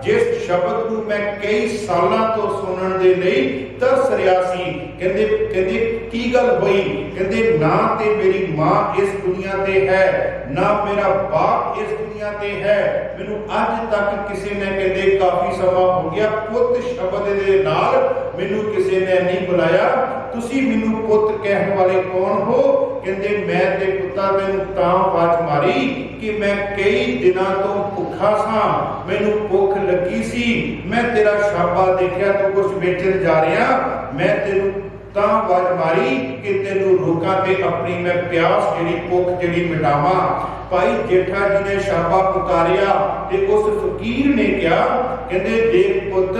ਜਿਸ ਸ਼ਬਦ ਨੂੰ ਮੈਂ ਕਈ ਸਾਲਾਂ ਤੋਂ ਸੁਣਨ ਦੇ ਲਈ ਤਰਸ ਰਿਹਾ ਸੀ। ਕਹਿੰਦੇ ਕੀ ਗੱਲ ਹੋਈ? ਕਹਿੰਦੇ ਨਾ ਤੇ ਮੇਰੀ ਮਾਂ ਇਸ ਦੁਨੀਆ ਤੇ ਹੈ, ਨਾ ਮੇਰਾ ਬਾਪ ਇਸ ਦੁਨੀਆ ਤੇ ਹੈ। ਮੈਨੂੰ ਅੱਜ ਤੱਕ ਕਿਸੇ ਨੇ ਕਹਿੰਦੇ ਕਾਫੀ ਸਮਾਂ ਹੋ ਗਿਆ ਪੁੱਤ ਸ਼ਬਦ ਦੇ ਨਾਲ ਮੈਨੂੰ ਕਿਸੇ ਨੇ ਨਹੀਂ ਬੁਲਾਇਆ। ਤੁਸੀਂ ਮੈਨੂੰ ਪੁੱਤ ਕਹਿਣ ਵਾਲੇ ਕੌਣ ਹੋ? ਕਹਿੰਦੇ ਮੈਂ ਤੇ ਪੁੱਤਾ ਤੈਨੂੰ ਤਾਂ ਆਵਾਜ਼ ਮਾਰੀ ਕਿ ਮੈਂ ਕਈ ਦਿਨਾਂ ਤੋਂ ਭੁੱਖਾ ਸਾਂ, ਮੈਨੂੰ ਭੁੱਖ ਲੱਗੀ ਸੀ, ਮੈਂ ਤੇਰਾ ਛਾਪਾ ਦੇਖਿਆ ਤੂੰ ਕੁਝ ਵੇਚਣ ਜਾ ਰਿਹਾ, ਮੈਂ ਤੈਨੂੰ ਤਾਂ ਆਵਾਜ਼ ਮਾਰੀ ਕਿ ਤੈਨੂੰ ਰੋਕਾਂ ਤੇ ਆਪਣੀ ਮੈਂ ਪਿਆਸ ਜਿਹੜੀ ਭੁੱਖ ਜਿਹੜੀ ਮਿਟਾਵਾਂ। ਭਾਈ ਜੇਠਾ ਜੀ ਨੇ ਛਾਪਾ ਉਤਾਰਿਆ ਤੇ ਉਸ ਫਕੀਰ ਨੇ ਕਿਹਾ, ਕਹਿੰਦੇ ਦੇਖ ਪੁੱਤ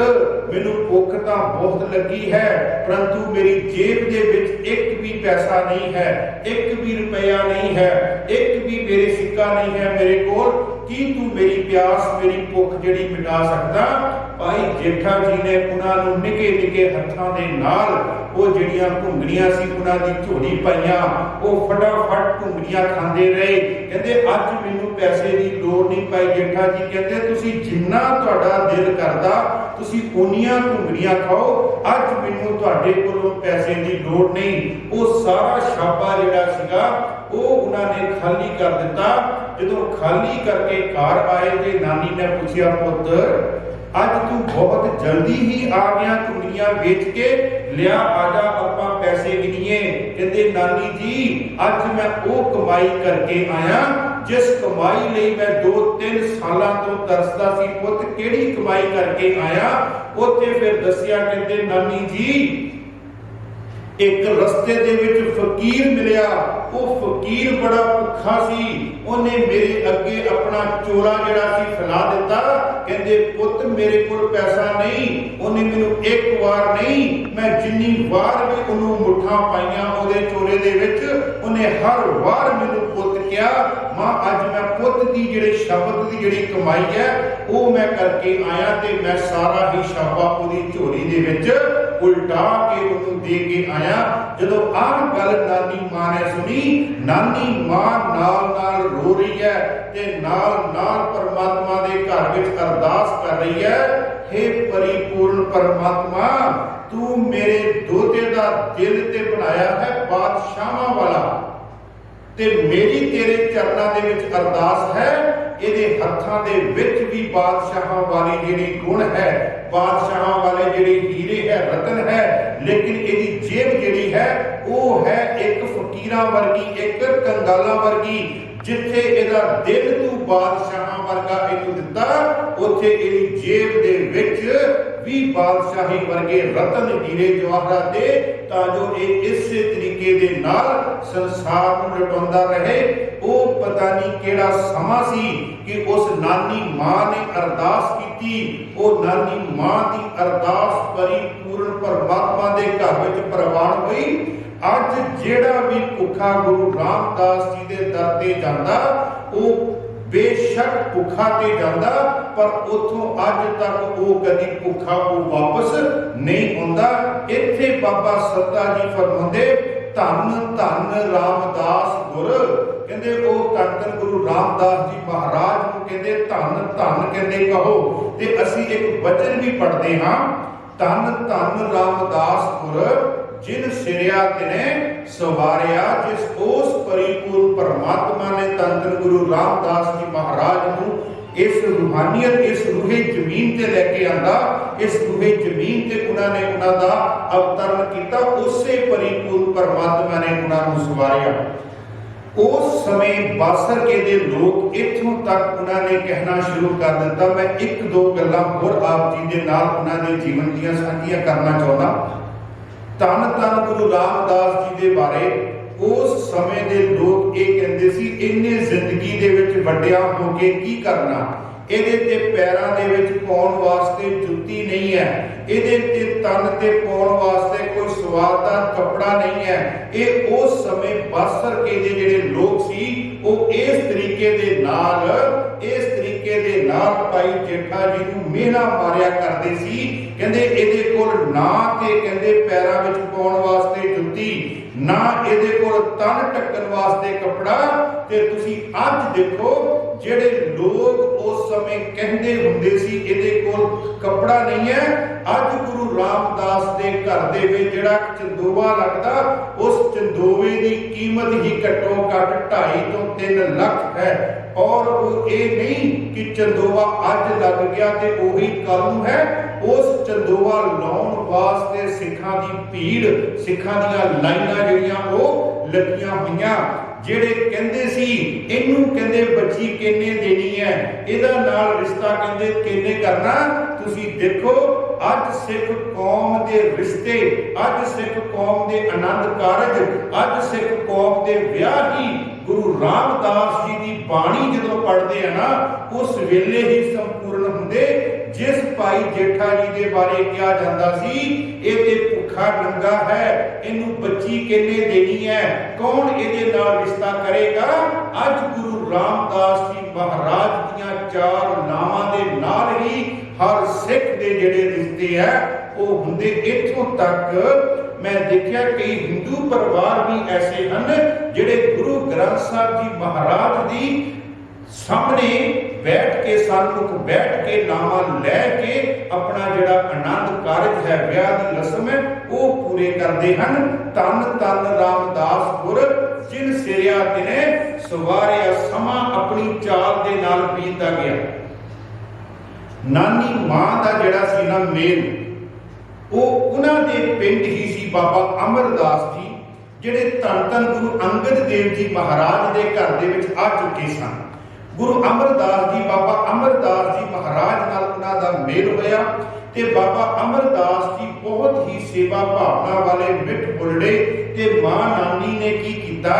ਮੈਨੂੰ ਭੁੱਖ ਤਾਂ ਬਹੁਤ ਲੱਗੀ ਹੈ, ਪਰੰਤੂ ਮੇਰੀ ਜੇਬ ਦੇ ਵਿੱਚ ਇੱਕ ਵੀ ਪੈਸਾ ਨਹੀਂ ਹੈ, ਇੱਕ ਵੀ ਰੁਪਇਆ ਨਹੀਂ ਹੈ, ਇੱਕ ਵੀ ਮੇਰੇ ਸਿੱਕਾ ਨਹੀਂ ਹੈ ਮੇਰੇ ਕੋਲ। ਕੀ ਤੂੰ ਮੇਰੀ ਪਿਆਸ ਮੇਰੀ ਭੁੱਖ ਜਿਹੜੀ ਮਿਟਾ ਸਕਦਾ? ਭਾਈ ਜੇਠਾ ਜੀ ਨੇ ਉਹਨਾਂ ਨੂੰ ਨਿੱਕੇ ਨਿੱਕੇ ਹੱਥਾਂ ਦੇ ਨਾਲ ਉਹ ਜਿਹੜੀਆਂ ਘੁੰਗਣੀਆਂ ਸੀ ਉਹਨਾਂ ਦੀ ਝੋਲੀ ਪਾਈਆਂ, ਉਹ ਫਟਾਫਟ ਘੁੰਗਣੀਆਂ ਖਾਂਦੇ ਰਹੇ। ਕਹਿੰਦੇ ਅੱਜ ਮੈਨੂੰ ਪੈਸੇ ਦੀ ਲੋੜ ਨਹੀਂ। ਭਾਈ ਜੇਠਾ ਜੀ ਕਹਿੰਦੇ ਤੁਸੀਂ ਜਿੰਨਾ ਤੁਹਾਡਾ ਦਿਲ ਕਰਦਾ ਤੁਸੀਂ ਉਨੀਆਂ ਘੁੰਗਣੀਆਂ ਖਾਓ, ਅੱਜ ਮੈਨੂੰ ਤੁਹਾਡੇ ਕੋਲੋਂ ਪੈਸੇ ਦੀ ਲੋੜ ਨਹੀਂ। ਉਹ ਸਾਰਾ ਛਾਪਾ ਜਿਹੜਾ ਸੀਗਾ ਉਹ ਉਹਨਾਂ ਨੇ ਖਾਲੀ ਕਰ ਦਿੱਤਾ। ਜਦੋਂ ਖਾਲੀ ਕਰਕੇ ਘਰ ਆਏ ਤੇ ਨਾਨੀ ਨੇ ਪੁੱਛਿਆ ਪੁੱਤ ਅੱਜ ਤੂੰ ਬਹੁਤ ਜਲਦੀ ਹੀ ਆ ਗਿਆ ਘੁੰਗਣੀਆਂ ਵੇਚ ਕੇ, ਲਿਆ ਆਜਾ ਆਪਾਂ ਪੈਸੇ ਗਿਣੀਏ। ਕਹਿੰਦੇ ਨਾਨੀ ਜੀ ਅੱਜ ਮੈਂ ਉਹ ਕਮਾਈ ਕਰਕੇ ਆਇਆ ਜਿਸ ਕਮਾਈ ਲਈ ਮੈਂ 2-3 ਸਾਲਾਂ ਤੋਂ ਤਰਸਦਾ ਸੀ। ਪੁੱਤ ਕਿਹੜੀ ਕਮਾਈ ਕਰਕੇ ਆਇਆ? ਉੱਥੇ ਫਿਰ ਦੱਸਿਆ, ਕਹਿੰਦੇ ਨਾਨੀ ਜੀ ਇੱਕ ਰਸਤੇ ਦੇ ਵਿੱਚ ਫਕੀਰ ਮਿਲਿਆ, ਉਹ ਫਕੀਰ ਬੜਾ ਭੁੱਖਾ ਸੀ, ਉਹਨੇ ਮੇਰੇ ਅੱਗੇ ਆਪਣਾ ਚੋਲਾ ਜਿਹੜਾ ਸੀ ਫੈਲਾ ਦਿੱਤਾ। ਕਹਿੰਦੇ ਪੁੱਤ ਮੇਰੇ ਕੋਲ ਪੈਸਾ ਨਹੀਂ। ਉਹਨੇ ਮੈਨੂੰ ਇੱਕ ਵਾਰ ਨਹੀਂ, ਮੈਂ ਜਿੰਨੀ ਵਾਰ ਵੀ ਉਹਨੂੰ ਮੁੱਠਾਂ ਪਾਈਆਂ ਉਹਦੇ ਚੋਲੇ ਦੇ ਵਿੱਚ, ਉਹਨੇ ਹਰ ਵਾਰ ਮੈਨੂੰ ਪੁੱਤ ਕਿਹਾ। ਮਾਂ ਅੱਜ ਮੈਂ ਪੁੱਤ ਦੀ ਜਿਹੜੇ ਸ਼ਬਦ ਦੀ ਜਿਹੜੀ ਕਮਾਈ ਹੈ ਉਹ ਮੈਂ ਕਰਕੇ ਆਇਆ ਤੇ ਮੈਂ ਸਾਰਾ ਹੀ ਛਾਪਾ ਉਹਦੀ ਝੋਲੀ ਦੇ ਵਿੱਚ ਉਲਟਾ ਕੇ ਉਹਨੂੰ ਦੇ ਕੇ ਆਇਆ। ਜਦੋਂ ਆਹ ਗੱਲ ਨਾਨੀ ਮਾਂ ਨੇ ਸੁਣੀ, ਨਾਨੀ ਮਾਂ ਨਾਲ ਨਾਲ ਰੋ ਰਹੀ ਹੈ ਤੇ ਨਾਲ ਨਾਲ ਪਰਮਾਤਮਾ ਦੇ ਘਰ ਵਿੱਚ ਅਰਦਾਸ ਕਰ ਰਹੀ ਹੈ, हे परिपूर्ण परमात्मा तू मेरे दोते दा दिल ते बनाया है बादशाहां वाला, ते मेरी तेरे चरणां दे विच अरदास है ਇਹਦੇ ਹੱਥਾਂ ਦੇ ਵਿੱਚ ਵੀ ਬਾਦਸ਼ਾਹਾਂ ਵਾਲੀ ਜਿਹੜੀ ਗੁਣ ਹੈ, ਬਾਦਸ਼ਾਹਾਂ ਵਾਲੇ ਜਿਹੜੇ ਹੀਰੇ ਹੈ, ਰਤਨ ਹੈ, ਲੇਕਿਨ ਇਹਦੀ ਜੇਬ ਜਿਹੜੀ ਹੈ ਉਹ ਹੈ ਇੱਕ ਫਕੀਰਾਂ ਵਰਗੀ, ਇੱਕ ਕੰਗਾਲਾਂ ਵਰਗੀ। ਜਿੱਥੇ ਇਹਦਾ ਦਿਲ ਤੂੰ ਬਾਦਸ਼ਾਹਾਂ ਵਰਗਾ ਇਹਨੂੰ ਦਿੱਤਾ, ਉੱਥੇ ਇਹਦੀ ਜੇਬ ਦੇ ਵਿੱਚ ਵੀ ਬਾਦਸ਼ਾਹੀ ਵਰਗੇ ਰਤਨ ਹੀਰੇ ਜਵਾਹਰਾਤ ਦੇ, ਤਾਂ ਜੋ ਇਹ ਇਸੇ ਤਰੀਕੇ ਦੇ ਨਾਲ ਸੰਸਾਰ ਨੂੰ ਲਟਾਉਂਦਾ ਰਹੇ। ਉਹ ਪਤਾ ਨਹੀਂ ਕਿਹੜਾ ਸਮਾਂ ਸੀ ਕਿ ਉਸ ਨਾਨੀ ਮਾਂ ਨੇ ਅਰਦਾਸ ਕੀਤੀ। ਉਹ ਨਾਨੀ ਮਾਂ ਦੀ ਅਰਦਾਸ ਪਰਿਪੂਰਨ ਪਰਮਾਤਮਾ ਦੇ ਘਰ ਵਿੱਚ ਪ੍ਰਵਾਨ ਹੋਈ। ਅੱਜ ਜਿਹੜਾ ਵੀ ਭੁੱਖਾ ਗੁਰੂ ਰਾਮਦਾਸ ਜੀ ਦੇ ਦਰ ਤੇ ਜਾਂਦਾ, ਉਹ ਬੇਸ਼ੱਕ ਭੁੱਖਾ ਤੇ ਜਾਂਦਾ, ਪਰ ਉਥੋਂ ਅੱਜ ਤੱਕ ਉਹ ਕਦੀ ਭੁੱਖਾ ਉਹ ਵਾਪਸ ਨਹੀਂ ਆਉਂਦਾ। ਇੱਥੇ ਬਾਬਾ ਸੱਤਾ ਜੀ ਫਰਮਾਉਂਦੇ, ਧੰਨ ਧੰਨ ਰਾਮਦਾਸ ਗੁਰ, ਕਹਿੰਦੇ ਉਹ ਧੰਨ ਗੁਰੂ ਰਾਮਦਾਸ ਜੀ ਮਹਾਰਾਜ ਨੂੰ ਕਹਿੰਦੇ ਧੰਨ ਧੰਨ ਕਹਿੰਦੇ ਕਹੋ। ਤੇ ਅਸੀਂ ਇੱਕ ਬਚਨ ਵੀ ਪੜ੍ਹਦੇ ਹਾਂ, ਧੰਨ ਧੰਨ ਰਾਮਦਾਸ ਗੁਰ ਜਿਨ ਸਿਰਿਆ ਤਿਨੇ ਸਵਾਰਿਆ। ਜਿਸ ਉਸ ਪਰਿਪੂਰਨ ਪਰਮਾਤਮਾ ਨੇ ਧੰਨ ਗੁਰੂ ਰਾਮਦਾਸ ਜੀ ਮਹਾਰਾਜ ਨੂੰ ਇਸ ਰੂਹਾਨੀਅਤ, ਇਸ ਰੂਹੇ ਜ਼ਮੀਨ ਤੇ ਲੈ ਕੇ ਆਂਦਾ, ਇਸ ਰੂਹੇ ਜ਼ਮੀਨ ਤੇ ਉਹਨਾਂ ਨੇ ਉਹਨਾਂ ਦਾ ਅਵਤਰਨ ਕੀਤਾ, ਉਸੇ ਪਰਿਪੂਰਨ ਪਰਮਾਤਮਾ ਨੇ ਉਹਨਾਂ ਨੂੰ ਸਵਾਰਿਆ। ਉਸ ਸਮੇਂ ਬਾਸਰਕੇ ਦੇ ਲੋਕ ਇੱਥੋਂ ਤੱਕ ਉਹਨਾਂ ਨੇ ਕਹਿਣਾ ਸ਼ੁਰੂ ਕਰ ਦਿੱਤਾ। ਮੈਂ ਇੱਕ ਦੋ ਗੱਲਾਂ ਹੋਰ ਆਪ ਜੀ ਦੇ ਨਾਲ ਉਹਨਾਂ ਦੇ ਜੀਵਨ ਦੀਆਂ ਸਾਂਝੀਆਂ ਕਰਨਾ ਚਾਹੁੰਦਾ। ਧੰਨ ਧੰਨ ਗੁਰੂ ਰਾਮਦਾਸ ਜੀ ਦੇ ਬਾਰੇ ਉਸ ਸਮੇਂ ਦੇ ਲੋਕ ਇਹ ਕਹਿੰਦੇ ਸੀ, ਇਹਨੇ ਜ਼ਿੰਦਗੀ ਦੇ ਵਿੱਚ ਵੱਡਿਆ ਹੋ ਕੇ ਕੀ ਕਰਨਾ, ਇਹਦੇ ਤੇ ਪੈਰਾਂ ਦੇ ਵਿੱਚ ਪਾਉਣ ਵਾਸਤੇ ਜੁੱਤੀ ਨਹੀਂ ਹੈ, ਇਹਦੇ ਤੇ ਤਨ ਤੇ ਪਾਉਣ ਵਾਸਤੇ ਕੋਈ ਸਵਾਦਦਾਰ ਕੱਪੜਾ ਨਹੀਂ ਹੈ। ਇਹ ਉਸ ਸਮੇਂ ਬਾਸਰਕੇ ਦੇ ਜਿਹੜੇ ਲੋਕ ਸੀ ਉਹ ਇਸ ਤਰੀਕੇ ਦੇ ਨਾਲ ਭਾਈ ਜੇਠਾ ਜੀ ਨੂੰ ਮਿਹਣਾ ਮਾਰਿਆ ਕਰਦੇ ਸੀ। ਕਹਿੰਦੇ ਇਹਦੇ ਕੋਲ ਨਾ ਤੇ ਕਹਿੰਦੇ ਪੈਰਾਂ ਵਿੱਚ ਪਾਉਣ ਵਾਸਤੇ ਜੁੱਤੀ, ਨਾ ਇਹਦੇ ਕੋਲ ਤਨ ਢੱਕਣ ਵਾਸਤੇ ਕੱਪੜਾ। ਤੇ ਤੁਸੀਂ ਅੱਜ ਦੇਖੋ ਜਿਹੜੇ ਲੋਕ ਉਸ ਸਮੇਂ ਕਹਿੰਦੇ ਹੁੰਦੇ ਸੀ ਇਹਦੇ ਕੋਲ ਕੱਪੜਾ ਨਹੀਂ ਹੈ, ਅੱਜ ਗੁਰੂ ਰਾਮਦਾਸ ਦੇ ਘਰ ਦੇ ਵਿੱਚ ਜਿਹੜਾ ਚੰਦੋਵਾ ਲੱਗਦਾ, ਉਸ ਚੰਦੋਵੇ ਦੀ ਕੀਮਤ ਹੀ ਘੱਟੋ ਘੱਟ 2.5 ਤੋਂ 3 ਲੱਖ ਹੈ। ਔਰ ਉਹ ਇਹ ਨਹੀਂ ਕਿ ਚੰਦੋਵਾ ਅੱਜ ਲੱਗ ਗਿਆ ਤੇ ਉਹੀ ਕੱਲ ਨੂੰ ਹੈ। ਉਸ ਚੰਦੋਵਾ ਲਾਉਣ ਵਾਸਤੇ ਸਿੱਖਾਂ ਦੀ ਭੀੜ, ਸਿੱਖਾਂ ਦੀਆਂ ਲਾਈਨਾਂ ਜਿਹੜੀਆਂ ਉਹ ਲੱਗੀਆਂ ਹੋਈਆਂ। ਜਿਹੜੇ ਕਹਿੰਦੇ ਸੀ ਇਹਨੂੰ ਕਹਿੰਦੇ ਬੱਚੀ ਕਿੰਨੇ ਦੇਣੀ ਹੈ, ਇਹਦਾ ਨਾਲ ਰਿਸ਼ਤਾ ਕਹਿੰਦੇ ਕਿੰਨੇ ਕਰਨਾ। ਤੁਸੀਂ ਦੇਖੋ ਅੱਜ ਸਿੱਖ ਕੌਮ ਦੇ ਰਿਸ਼ਤੇ, ਅੱਜ ਸਿੱਖ ਕੌਮ ਦੇ ਆਨੰਦ ਕਾਰਜ, ਅੱਜ ਸਿੱਖ ਕੌਮ ਦੇ ਵਿਆਹ ਹੀ ਗੁਰੂ ਰਾਮਦਾਸ ਜੀ ਦੀ ਬਾਣੀ ਜਦੋਂ ਪੜ੍ਹਦੇ ਆ ਨਾ, ਉਸ ਵੇਲੇ ਹੀ ਸੰਪੂਰਨ ਹੁੰਦੇ। ਜਿਸ ਭਾਈ ਜੇਠਾ ਜੀ ਦੇ ਬਾਰੇ ਕਿਹਾ ਜਾਂਦਾ ਸੀ ਇਹ ਤੇ ਭੁੱਖਾ ਨੰਗਾ ਹੈ, ਇਹਨੂੰ ਬੱਚੀ ਕਿੰਨੇ ਦੇਣੀ ਹੈ, ਕੌਣ ਇਹਦੇ ਨਾਲ ਰਿਸ਼ਤਾ ਕਰੇਗਾ। ਅੱਜ ਗੁਰੂ ਰਾਮਦਾਸ ਜੀ ਮਹਾਰਾਜ ਦੀਆਂ 4 ਨਾਵਾਂ ਦੇ ਨਾਲ ਹੀ ਹਰ ਸਿੱਖ ਦੇ ਜਿਹੜੇ ਰਿਸ਼ਤੇ ਹੈ ਉਹ ਹੁੰਦੇ। ਇੱਥੋਂ ਤੱਕ ਮੈਂ ਦੇਖਿਆ ਕਈ ਹਿੰਦੂ ਪਰਿਵਾਰ ਵੀ ਐਸੇ ਹਨ ਜਿਹੜੇ ਗੁਰੂ ਗ੍ਰੰਥ ਸਾਹਿਬ ਜੀ ਮਹਾਰਾਜ ਦੀ ਸਾਹਮਣੇ ਬੈਠ ਕੇ, ਸਨਮੁਖ ਬੈਠ ਕੇ ਨਾਮਾਂ ਲੈ ਕੇ ਆਪਣਾ ਜਿਹੜਾ ਆਨੰਦ ਕਾਰਜ ਹੈ, ਵਿਆਹ ਦੀ ਰਸਮ ਹੈ, ਉਹ ਪੂਰੇ ਕਰਦੇ ਹਨ। ਧੰਨ ਧੰਨ ਰਾਮਦਾਸ ਗੁਰ ਜਿਨ ਸਿਰਿਆ ਤਿਨੇ ਸਵਾਰਿਆ। ਸਮਾਂ ਆਪਣੀ ਚਾਲ ਦੇ ਨਾਲ ਬੀਤਦਾ ਗਿਆ। ਨਾਨੀ ਮਾਂ ਦਾ ਜਿਹੜਾ ਸੀ ਨਾ ਮੇਲ, ਉਹ ਉਹਨਾਂ ਦੇ ਪਿੰਡ ਹੀ ਸੀ ਬਾਬਾ ਅਮਰਦਾਸ ਜੀ, ਜਿਹੜੇ ਧੰਨ ਧੰਨ ਗੁਰੂ ਅੰਗਦ ਦੇਵ ਜੀ ਮਹਾਰਾਜ ਦੇ ਘਰ ਦੇ ਵਿੱਚ ਆ ਚੁੱਕੇ ਸਨ। ਗੁਰੂ ਅਮਰਦਾਸ ਜੀ, ਬਾਬਾ ਅਮਰਦਾਸ ਜੀ ਮਹਾਰਾਜ ਨਾਲ ਉਹਨਾਂ ਦਾ ਮੇਲ ਹੋਇਆ ਤੇ ਬਾਬਾ ਅਮਰਦਾਸ ਜੀ ਬਹੁਤ ਹੀ ਸੇਵਾ ਭਾਵਨਾ ਵਾਲੇ ਮਿੱਠ ਬੁਲੜੇ। ਤੇ ਮਾਂ ਨਾਨੀ ਨੇ ਕੀ ਕੀਤਾ,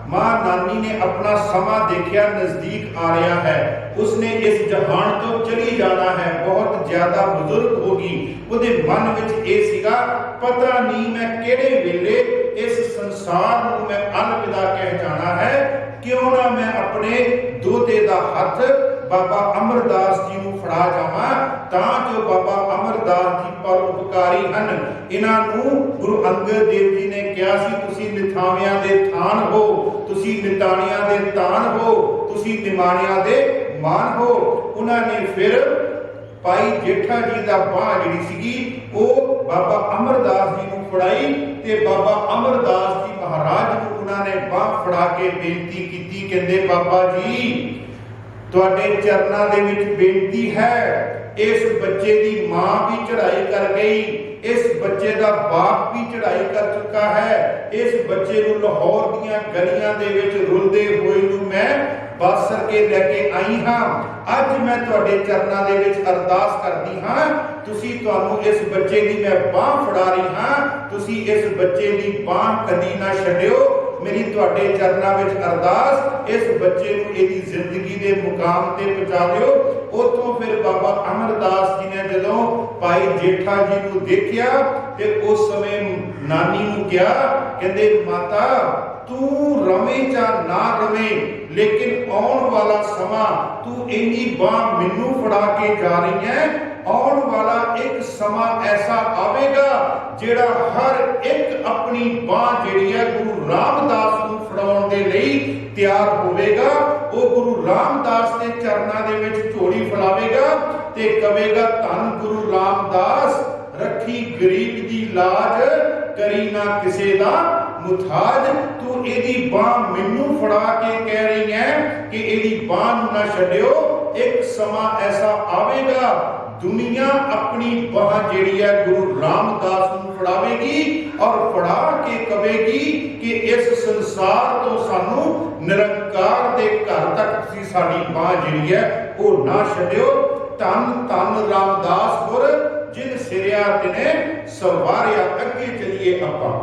ਮਾਂ ਨਾਨੀ ਨੇ ਆਪਣਾ ਸਮਾਂ ਦੇਖਿਆ ਨਜ਼ਦੀਕ ਆ ਰਿਹਾ ਹੈ, ਉਸਨੇ ਇਸ ਜਹਾਨ ਤੋਂ ਚਲੀ ਜਾਣਾ ਹੈ, ਬਹੁਤ ਜ਼ਿਆਦਾ ਬਜ਼ੁਰਗ ਹੋ ਗਈ। ਉਹਦੇ ਮਨ ਵਿੱਚ ਇਹ ਸੀਗਾ, ਪਤਾ ਨਹੀਂ ਮੈਂ ਕਿਹੜੇ ਵੇਲੇ ਇਸ ਸੰਸਾਰ ਨੂੰ ਮੈਂ ਅਲਵਿਦਾ ਕਹਿ ਜਾਣਾ ਹੈ, ਕਿਉਂ ਨਾ ਮੈਂ ਆਪਣੇ ਦੋਤੇ ਦਾ ਹੱਥ ਬਾਬਾ ਅਮਰਦਾਸ ਜੀ ਨੂੰ ਫੜਾ ਜਾਵਾਂ, ਤਾਂ ਜੋ ਬਾਬਾ ਅਮਰਦਾਸ ਜੀ ਪਰਉਪਕਾਰੀ ਹਨ। ਇਹਨਾਂ ਨੂੰ ਗੁਰੂ ਅੰਗਦ ਦੇਵ ਜੀ ਨੇ ਕਿਹਾ ਸੀ ਤੁਸੀਂ ਨਿਥਾਵਿਆਂ ਦੇ ਥਾਨ ਹੋ, ਤੁਸੀਂ ਨਿਤਾਣਿਆਂ ਦੇ ਤਾਨ ਹੋ, ਤੁਸੀਂ ਨਿਮਾਣਿਆਂ ਦੇ ਮਾਨ ਹੋ। ਉਹਨਾਂ ਨੇ ਫਿਰ ਭਾਈ ਜੇਠਾ ਜੀ ਦਾ ਬਾਹ ਜਿਹੜੀ ਸੀਗੀ ਉਹ ਬਾਬਾ ਅਮਰਦਾਸ ਜੀ ਨੂੰ ਫੜਾਈ ਤੇ ਬਾਬਾ ਅਮਰਦਾਸ ਜੀ ਮਹਾਰਾਜ ਨੂੰ ਉਹਨਾਂ ਨੇ ਬਾਹ ਫੜਾ ਕੇ ਬੇਨਤੀ ਕੀਤੀ। ਕਹਿੰਦੇ ਬਾਬਾ ਜੀ ਤੁਹਾਡੇ ਚਰਨਾਂ ਦੇ ਵਿੱਚ ਬੇਨਤੀ ਹੈ, ਇਸ ਬੱਚੇ ਦੀ ਮਾਂ ਵੀ ਚੜ੍ਹਾਈ ਕਰ ਗਈ, ਇਸ ਬੱਚੇ ਦਾ ਬਾਪ ਵੀ ਚੜ੍ਹਾਈ ਕਰ ਚੁੱਕਾ ਹੈ, ਇਸ ਬੱਚੇ ਨੂੰ ਲਾਹੌਰ ਦੀਆਂ ਗਲੀਆਂ ਦੇ ਵਿੱਚ ਰੁਲਦੇ ਹੋਏ ਨੂੰ ਮੈਂ ਬਾਸਰ ਕੇ ਲੈ ਕੇ ਆਈ ਹਾਂ। ਅੱਜ ਮੈਂ ਤੁਹਾਡੇ ਚਰਨਾਂ ਦੇ ਵਿੱਚ ਅਰਦਾਸ ਕਰਦੀ ਹਾਂ, ਤੁਸੀਂ ਤੁਹਾਨੂੰ ਇਸ ਬੱਚੇ ਦੀ ਮੈਂ ਬਾਹ ਫੜਾ ਰਹੀ ਹਾਂ, ਤੁਸੀਂ ਇਸ ਬੱਚੇ ਦੀ ਬਾਹ ਕਦੀ ਨਾ ਛੱਡਿਓ। ਮੇਰੀ ਤੁਹਾਡੇ ਚਰਨਾਂ ਵਿੱਚ ਅਰਦਾਸ, ਇਸ ਬੱਚੇ ਨੂੰ ਇਹਦੀ ਜ਼ਿੰਦਗੀ ਦੇ ਮੁਕਾਮ ਤੇ ਪਹੁੰਚਾ ਦਿਓ। ਉੱਥੋਂ ਫਿਰ ਬਾਬਾ ਅਮਰਦਾਸ ਜੀ ਨੇ ਜਦੋਂ ਭਾਈ ਜੇਠਾ ਜੀ ਨੂੰ ਦੇਖਿਆ ਤੇ ਉਸ ਸਮੇਂ ਨਾਨੀ ਨੂੰ ਕਿਹਾ, ਕਹਿੰਦੇ ਮਾਤਾ ਤੂੰ ਰਵੇਂ ਜਾਂ ਨਾ ਰਵੇਂ, ਲੇਕਿਨ ਆਉਣ ਵਾਲਾ ਸਮਾਂ ਤੂੰ ਇੰਨੀ ਬਾਹ ਮੈਨੂੰ ਫੜਾ ਕੇ ਜਾ ਰਹੀ ਹੈ, आने वाला एक समा ऐसा आवेगा जिहड़ा हर एक अपनी बांह जिहड़ी है गुरु रामदास नूं फड़ाउण दे लई तैयार होवेगा। वो गुरु रामदास के चरणों दे विच झोली फैलावेगा ते कहेगा धन गुरु रामदास रखी गरीब दी लाज करी ना किसे दा मुथाज। तू एदी बांह मैनू फड़ा के कह रही है कि एदी बांह नूं ना छड्डियो। एक समा ऐसा आवेगा दुनिया अपनी बांह जिहड़ी है गुरु रामदास नूं फड़ावेगी और फड़ा के कहेगी कि इस संसार तो सानू निरंकार दे घर तक तुसीं साडी बांह जिहड़ी है वो ना छड्डियो। धन धन रामदास गुर जिन सिरिया तिने सवारिया। अगे चलिए आपां।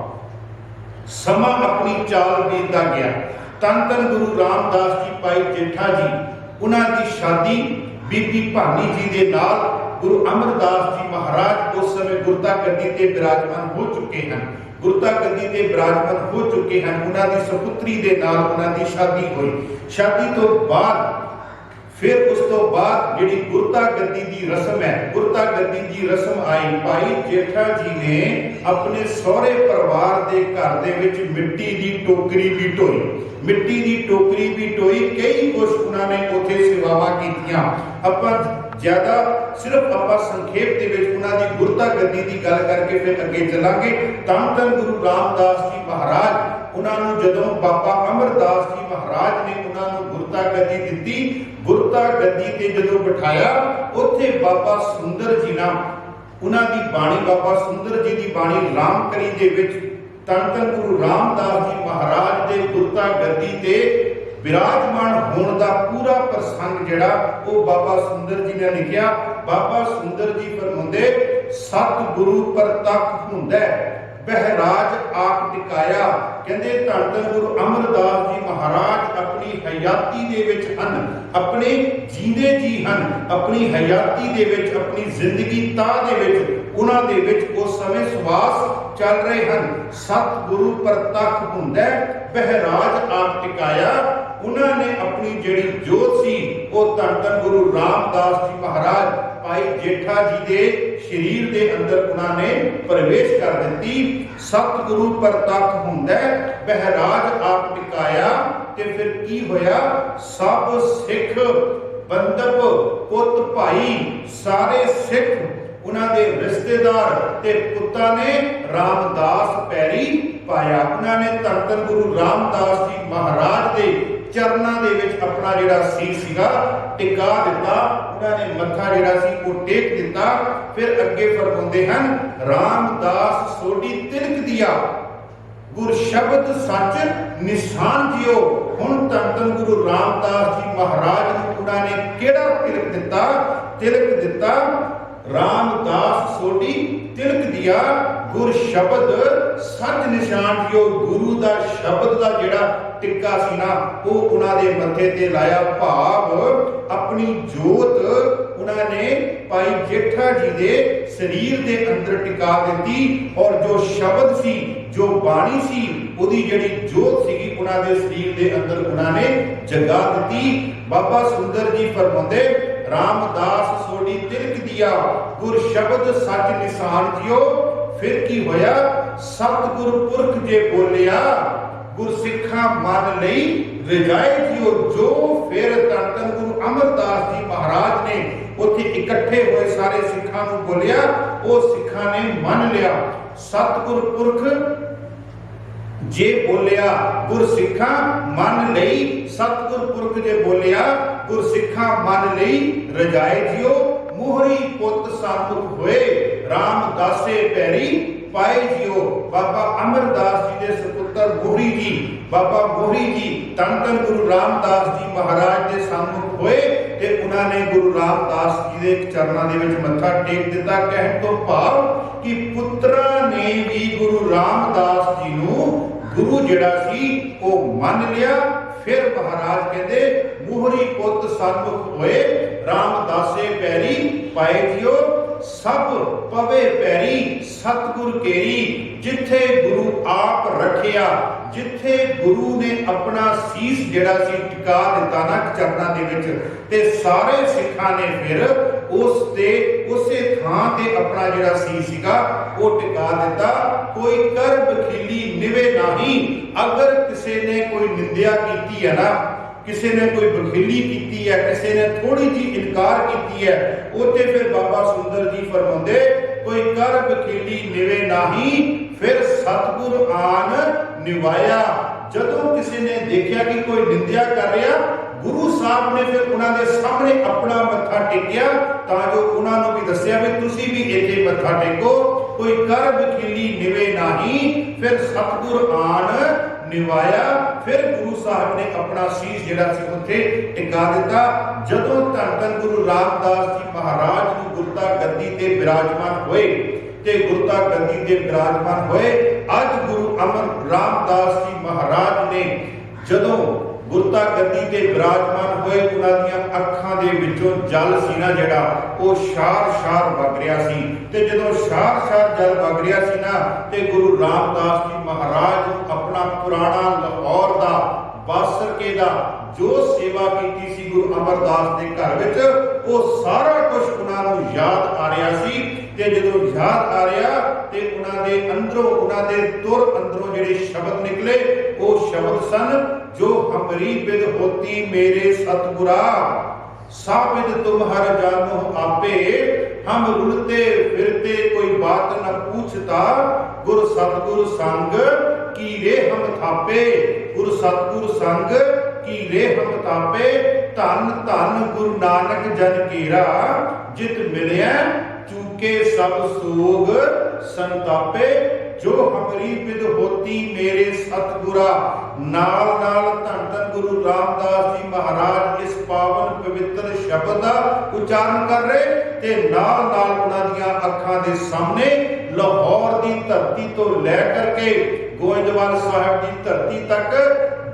समा अपनी चाल बीतदा गया। धन धन गुरु रामदास जी भाई जेठा जी उन्हां दी शादी बीबी भानी जी दे नाल गुरु अमरदास जी महाराज उस समय गुरता गद्दी ते विराजमान हो चुके हैं। गुरता गद्दी ते विराजमान हो चुके हैं। उन्हां दी सपुत्री दे नाल उन्हां दी शादी हुई। शादी तो बाद फिर उस तो बाद जिहड़ी गुरता गद्दी दी रस्म है, गुरता गद्दी दी रस्म आई। भाई जेठा जी ने अपने सहुरे परिवार दे घर दे विच मिट्टी दी टोकरी भी ढोई। मिट्टी दी टोकरी भी ढोई। कई कुछ उन्होंने उत्थे सेवावां कीतियां। आपां ज्यादा सिर्फ आपां संखेप दे विच उन्हां दी गुरता गद्दी दी गल करके फिर अगे चलांगे। धन धन गुरु रामदास जी महाराज उन्होंने जदों बाबा अमरदास जी महाराज ने उन्होंने गुरता गद्दी दिती, गुरता गद्दी ते जदों बिठाया उत्थे बाबा सुंदर जी ना उन्हां दी बाणी बाबा सुंदर जी दी बाणी रामकली दे विच धन धन गुरु रामदास जी महाराज दे गुरता गद्दी ते विराजमान होने का पूरा प्रसंग जिहड़ा वो बाबा सुंदर जी ने लिखिया। बाबा सुंदर जी फरमाउंदे सतगुरु प्रतख हुंदा बहराज आप टिकाया। कहते धन धन गुरु अमरदास जी महाराज अपनी हयाती दे विच हन, अपने जींदे जी हन, अपनी हयाती दे विच अपनी जिंदगी तां दे विच उन्हां दे विच उस समय सुवास चल रहे हन। सतगुरु प्रतख हुंदा बहराज आप टिकाया। उन्होंने अपनी जिहड़ी जोत सी वो धन धन गुरु रामदास जी महाराज भाई जेठा जी दे शरीर दे अंदर उन्होंने प्रवेश कर दी। सतगुरु प्रतख हुंदा बहराज आप टिकाया। ते फिर की होया? सब सिख बंदप पुत भाई सारे सिख उन्होंने रिश्तेदार ते पुत्तां ने रामदास पैरी पाया। उन्होंने धन धन गुरु रामदास जी महाराज दे चरणों दे विच अपना जिहड़ा सीस सीगा टिका दिता। उन्होंने मत्था जिहड़ा सी वो टेक दिता। फिर अगे फरमाउंदे हन रामदास सोडी तिलक दिया गुर शब्द सच निशान जियो। हुण धन धन गुरु रामदास जी महाराज नूं उन्होंने किहड़ा तिलक दिता? तिलक दिता रामदास सोडी तिलक दिया गुर शब्द सच निशान जियो। गुरु दा शब्द दा जिहड़ा टिक्का सी ना वो उन्होंने मथे ते लाया। भाव अपनी जोत उन्होंने भाई जेठा जी दे शरीर दे अंदर टिका दी और जो शब्द सी जो बाणी सी उदी जिहड़ी जोत सी उन्होंने शरीर दे अंदर उन्होंने जगा दी। बाबा सुंदर जी फरमाउंदे रामदास सोडी तिलक दिया गुर शब्द सच निशान जियो। फिर की होया? सतगुर पुरख जे बोलिया गुरसिखा मन लई रिजाए जियो। जो फिर धन धन गुरु अमरदास जी महाराज ने उत्थे इकट्ठे हुए सारे सिखां नूं बोलिया, वो सिखां ने मन लिया। सतगुर पुरख जे बोलिया गुरसिखा मन लई। सतगुर पुरख जे बोलिया गुरसिखा मन लई रजाए जियो। मोहरी पुत सामुख होए रामदासे पैरी पाए जियो। बाबा अमरदास जी दे सपुत्र मोहरी जी बाबा मोहरी जी धन धन गुरु रामदास जी महाराज दे सामुख होए ते उन्होंने गुरु रामदास जी दे चरणों दे विच मत्था टेक दिता। कहण तो भाव कि पुत्रा ने भी गुरु रामदास जी नूं गुरु जिहड़ा सी वो मन लिया। फिर महाराज कहते मोहरी पुत सन्मुख होए रामदासे पैरी पाए जियो। सब पवे पैरी सतगुर केरी जिथे गुरु आप रखिया। जिथे गुरु ने अपना शीश जिहड़ा सी टिका दिता ना चरणों दे विच ते सारे सिखां ने फिर ਉਸੇ ਥਾਂ ਤੇ ਆਪਣਾ ਜਿਹੜਾ ਸੀਸ ਸੀਗਾ ਉਹ ਟਿਕਾ ਦਿੱਤਾ। ਕੋਈ ਕਰ ਬਖੀਲੀ ਨਿਵੇ ਨਹੀਂ। ਅਗਰ ਕਿਸੇ ਨੇ ਕੋਈ ਨਿੰਦਿਆ ਕੀਤੀ ਹੈ ਨਾ, ਕਿਸੇ ਨੇ ਕੋਈ ਬਖੀਲੀ ਕੀਤੀ ਹੈ, ਕਿਸੇ ਨੇ ਥੋੜੀ ਜੀ ਇਨਕਾਰ ਕੀਤੀ ਹੈ, ਉੱਥੇ ਫਿਰ ਬਾਬਾ ਸੁੰਦਰ ਜੀ ਫਰਮਾਉਂਦੇ ਕੋਈ ਕਰ ਬਖੀਲੀ ਨਿਵੇ ਨਹੀਂ, ਫਿਰ ਸਤਿਗੁਰ ਆਨ ਨਿਵਾਇਆ। ਜਦੋਂ ਕਿਸੇ ਨੇ ਦੇਖਿਆ ਕਿ ਕੋਈ ਨਿੰਦਿਆ ਕਰ ਰਿਹਾ, ਗੁਰੂ ਸਾਹਿਬ ਨੇ ਫਿਰ ਉਹਨਾਂ ਦੇ ਸਾਹਮਣੇ ਆਪਣਾ ਮੱਥਾ ਟੇਕਿਆ, ਤਾਂ ਜੋ ਉਹਨਾਂ ਨੂੰ ਵੀ ਦੱਸਿਆ ਵੀ ਤੁਸੀਂ ਵੀ ਇੱਥੇ ਮੱਥਾ ਟੇਕੋ। ਕੋਈ ਕਰ ਬਖੀਲੀ ਨਿਵੇ ਨਹੀਂ, ਫਿਰ ਸਤਿਗੁਰ ਆਨ ਨਿਵਾਇਆ। ਫਿਰ ਗੁਰੂ ਸਾਹਿਬ ਨੇ ਆਪਣਾ ਸੀਸ ਜਿਹੜਾ ਸੀ ਉੱਥੇ ਟਿਕਾ ਦਿੱਤਾ। ਜਦੋਂ ਧੰਨ ਧੰਨ ਗੁਰੂ ਰਾਮਦਾਸ ਜੀ ਮਹਾਰਾਜ ਨੂੰ ਗੁਰਤਾ ਗੱਦੀ ਤੇ ਬਿਰਾਜਮਾਨ ਹੋਏ ਤੇ ਗੁਰਤਾ ਗੱਦੀ ਤੇ ਬਿਰਾਜਮਾਨ ਹੋਏ, ਅੱਜ ਗੁਰੂ ਅਮਰ ਰਾਮਦਾਸ ਜੀ ਮਹਾਰਾਜ ਨੇ ਜਦੋਂ ਗੁਰਤਾ ਗੱਦੀ ਤੇ ਬਿਰਾਜਮਾਨ ਹੋਏ, ਉਹਨਾਂ ਦੀਆਂ ਅੱਖਾਂ ਦੇ ਵਿੱਚੋਂ ਜਲ ਸੀ ਨਾ ਜਿਹੜਾ ਉਹ ਸ਼ਾਰ ਵਗ ਰਿਹਾ ਸੀ। ਤੇ ਜਦੋਂ ਸ਼ਾਰ ਜਲ ਵਗ ਰਿਹਾ ਸੀ ਨਾ, ਤੇ ਗੁਰੂ ਰਾਮਦਾਸ ਜੀ ਮਹਾਰਾਜ ਆਪਣਾ ਪੁਰਾਣਾ ਲਾਹੌਰ ਦਾ ਬਾਸਰਕੇ ਦਾ ਜੋ ਸੇਵਾ ਕੀਤੀ ਸੀ ਗੁਰੂ ਅਮਰਦਾਸ ਦੇ ਘਰ ਵਿੱਚ, ਉਹ ਸਾਰਾ ਕੁਝ ਉਹਨਾਂ ਨੂੰ ਯਾਦ ਆ ਰਿਹਾ ਸੀ। ਤੇ ਜਦੋਂ ਯਾਦ ਆ ਰਿਹਾ ਤੇ ਉਹਨਾਂ ਦੇ ਅੰਦਰੋਂ, ਉਹਨਾਂ ਦੇ ਤੁਰ ਅੰਦਰੋਂ ਜਿਹੜੇ ਸ਼ਬਦ ਨਿਕਲੇ, ਉਹ ਸ਼ਬਦ ਸਨ ਜੋ ਹਮਰੀ ਬਿਦ ਹੋਤੀ ਮੇਰੇ ਸਤਿਗੁਰਾ, ਸਾਬਿਦ ਤੁਮ ਹਰ ਜਾਨੋ ਆਪੇ, हम रुलते फिरते कोई बात न पूछता, गुर सतगुर संग की रे हम थापे, गुर सतगुर संग की रे हम थापे। धन धन गुरु नानक जन केरा, जित मिलिया चूके सब सोग संतापे। जो हमारी विद होती मेरे सतगुरा, नाल नाल धन धन गुरु रामदास जी महाराज इस पावन पवित्र शब्द का उच्चारण कर रहे ते नाल नाल उन्हां दियां अखां दे सामने लाहौर की धरती तो लैकर के गोइंदवाल साहब की धरती तक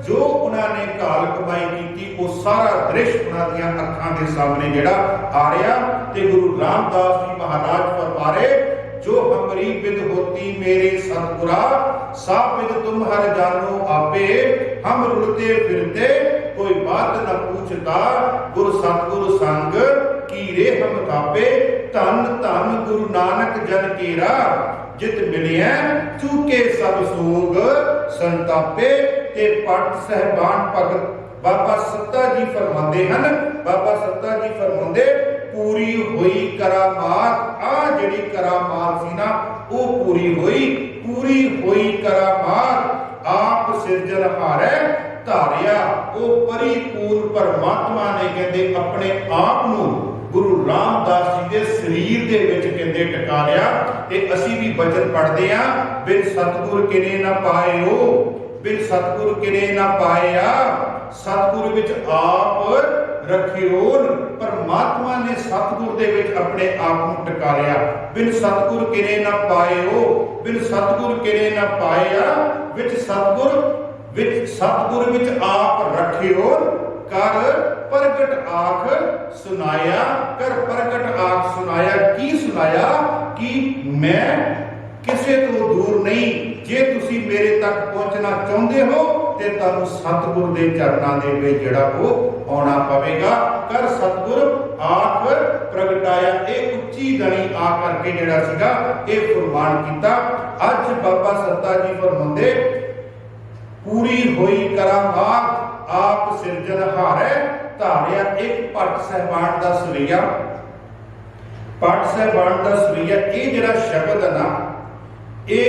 जो उन्होंने काल कमाई की, वो सारा दृश्य उन्हां दियां अखां दे सामने जिहड़ा आ रहा। ते गुरु रामदास जी महाराज फरमा रहे जो हमारी विद होती मेरे सतगुरा, साबिद तुम हर जानो आपे, हम रुलते फिरते कोई बात न पूछता, गुरु सतगुरु संग की रे हम थापे। धन धन गुरु नानक जन केरा, जित मिलिया चूके सब सोग संतापे। ते पट सहबान भगत बाबा सत्ता जी फरमाते हैं, बाबा सत्ता जी फरमाते पूरी हुई करामात, आ जिहड़ी करामात सी ना वो पूरी हुई करामात। आप सिरजनहारे धारिया, वो परिपूर्ण परमात्मा ने कहते अपने आप को गुरु रामदास जी के शरीर दे विच कहते टिका लिया। ते असीं भी वचन पढ़दे आ, बिन सतगुर किने ना पाए हो, बिन सतगुर किने ना पाया, सतगुर विच आप रखियोन। परमात्मा ने सतगुर दे विच अपने आप को टिका लिया। बिन सतगुर किने ना पाए हो, बिन सतगुर किने ना पाया, विच सतगुर विच आप रखियोन। कर प्रगट आख सुनाया, कर प्रगट आख सुनाया। की सुनाया कि मैं किसी तो दूर नहीं, जे तुसी मेरे तक पहुंचना चाहते हो ते तुहानू सतगुर दे चरणां दे विच जिहड़ा वो आउणा पवेगा। कर सतगुर आख प्रगटाया, ये उच्ची गणी आ करके जिहड़ा सीगा ये फरमान कीता। अज बाबा सत्ता जी फरमाउंदे पूरी होई करामात, आप सिरजनहारे धारिया। एक भट्ट साहिबान दा सवैया, भट्ट साहिबान दा सवैया, ये जिहड़ा शब्द है ना, ये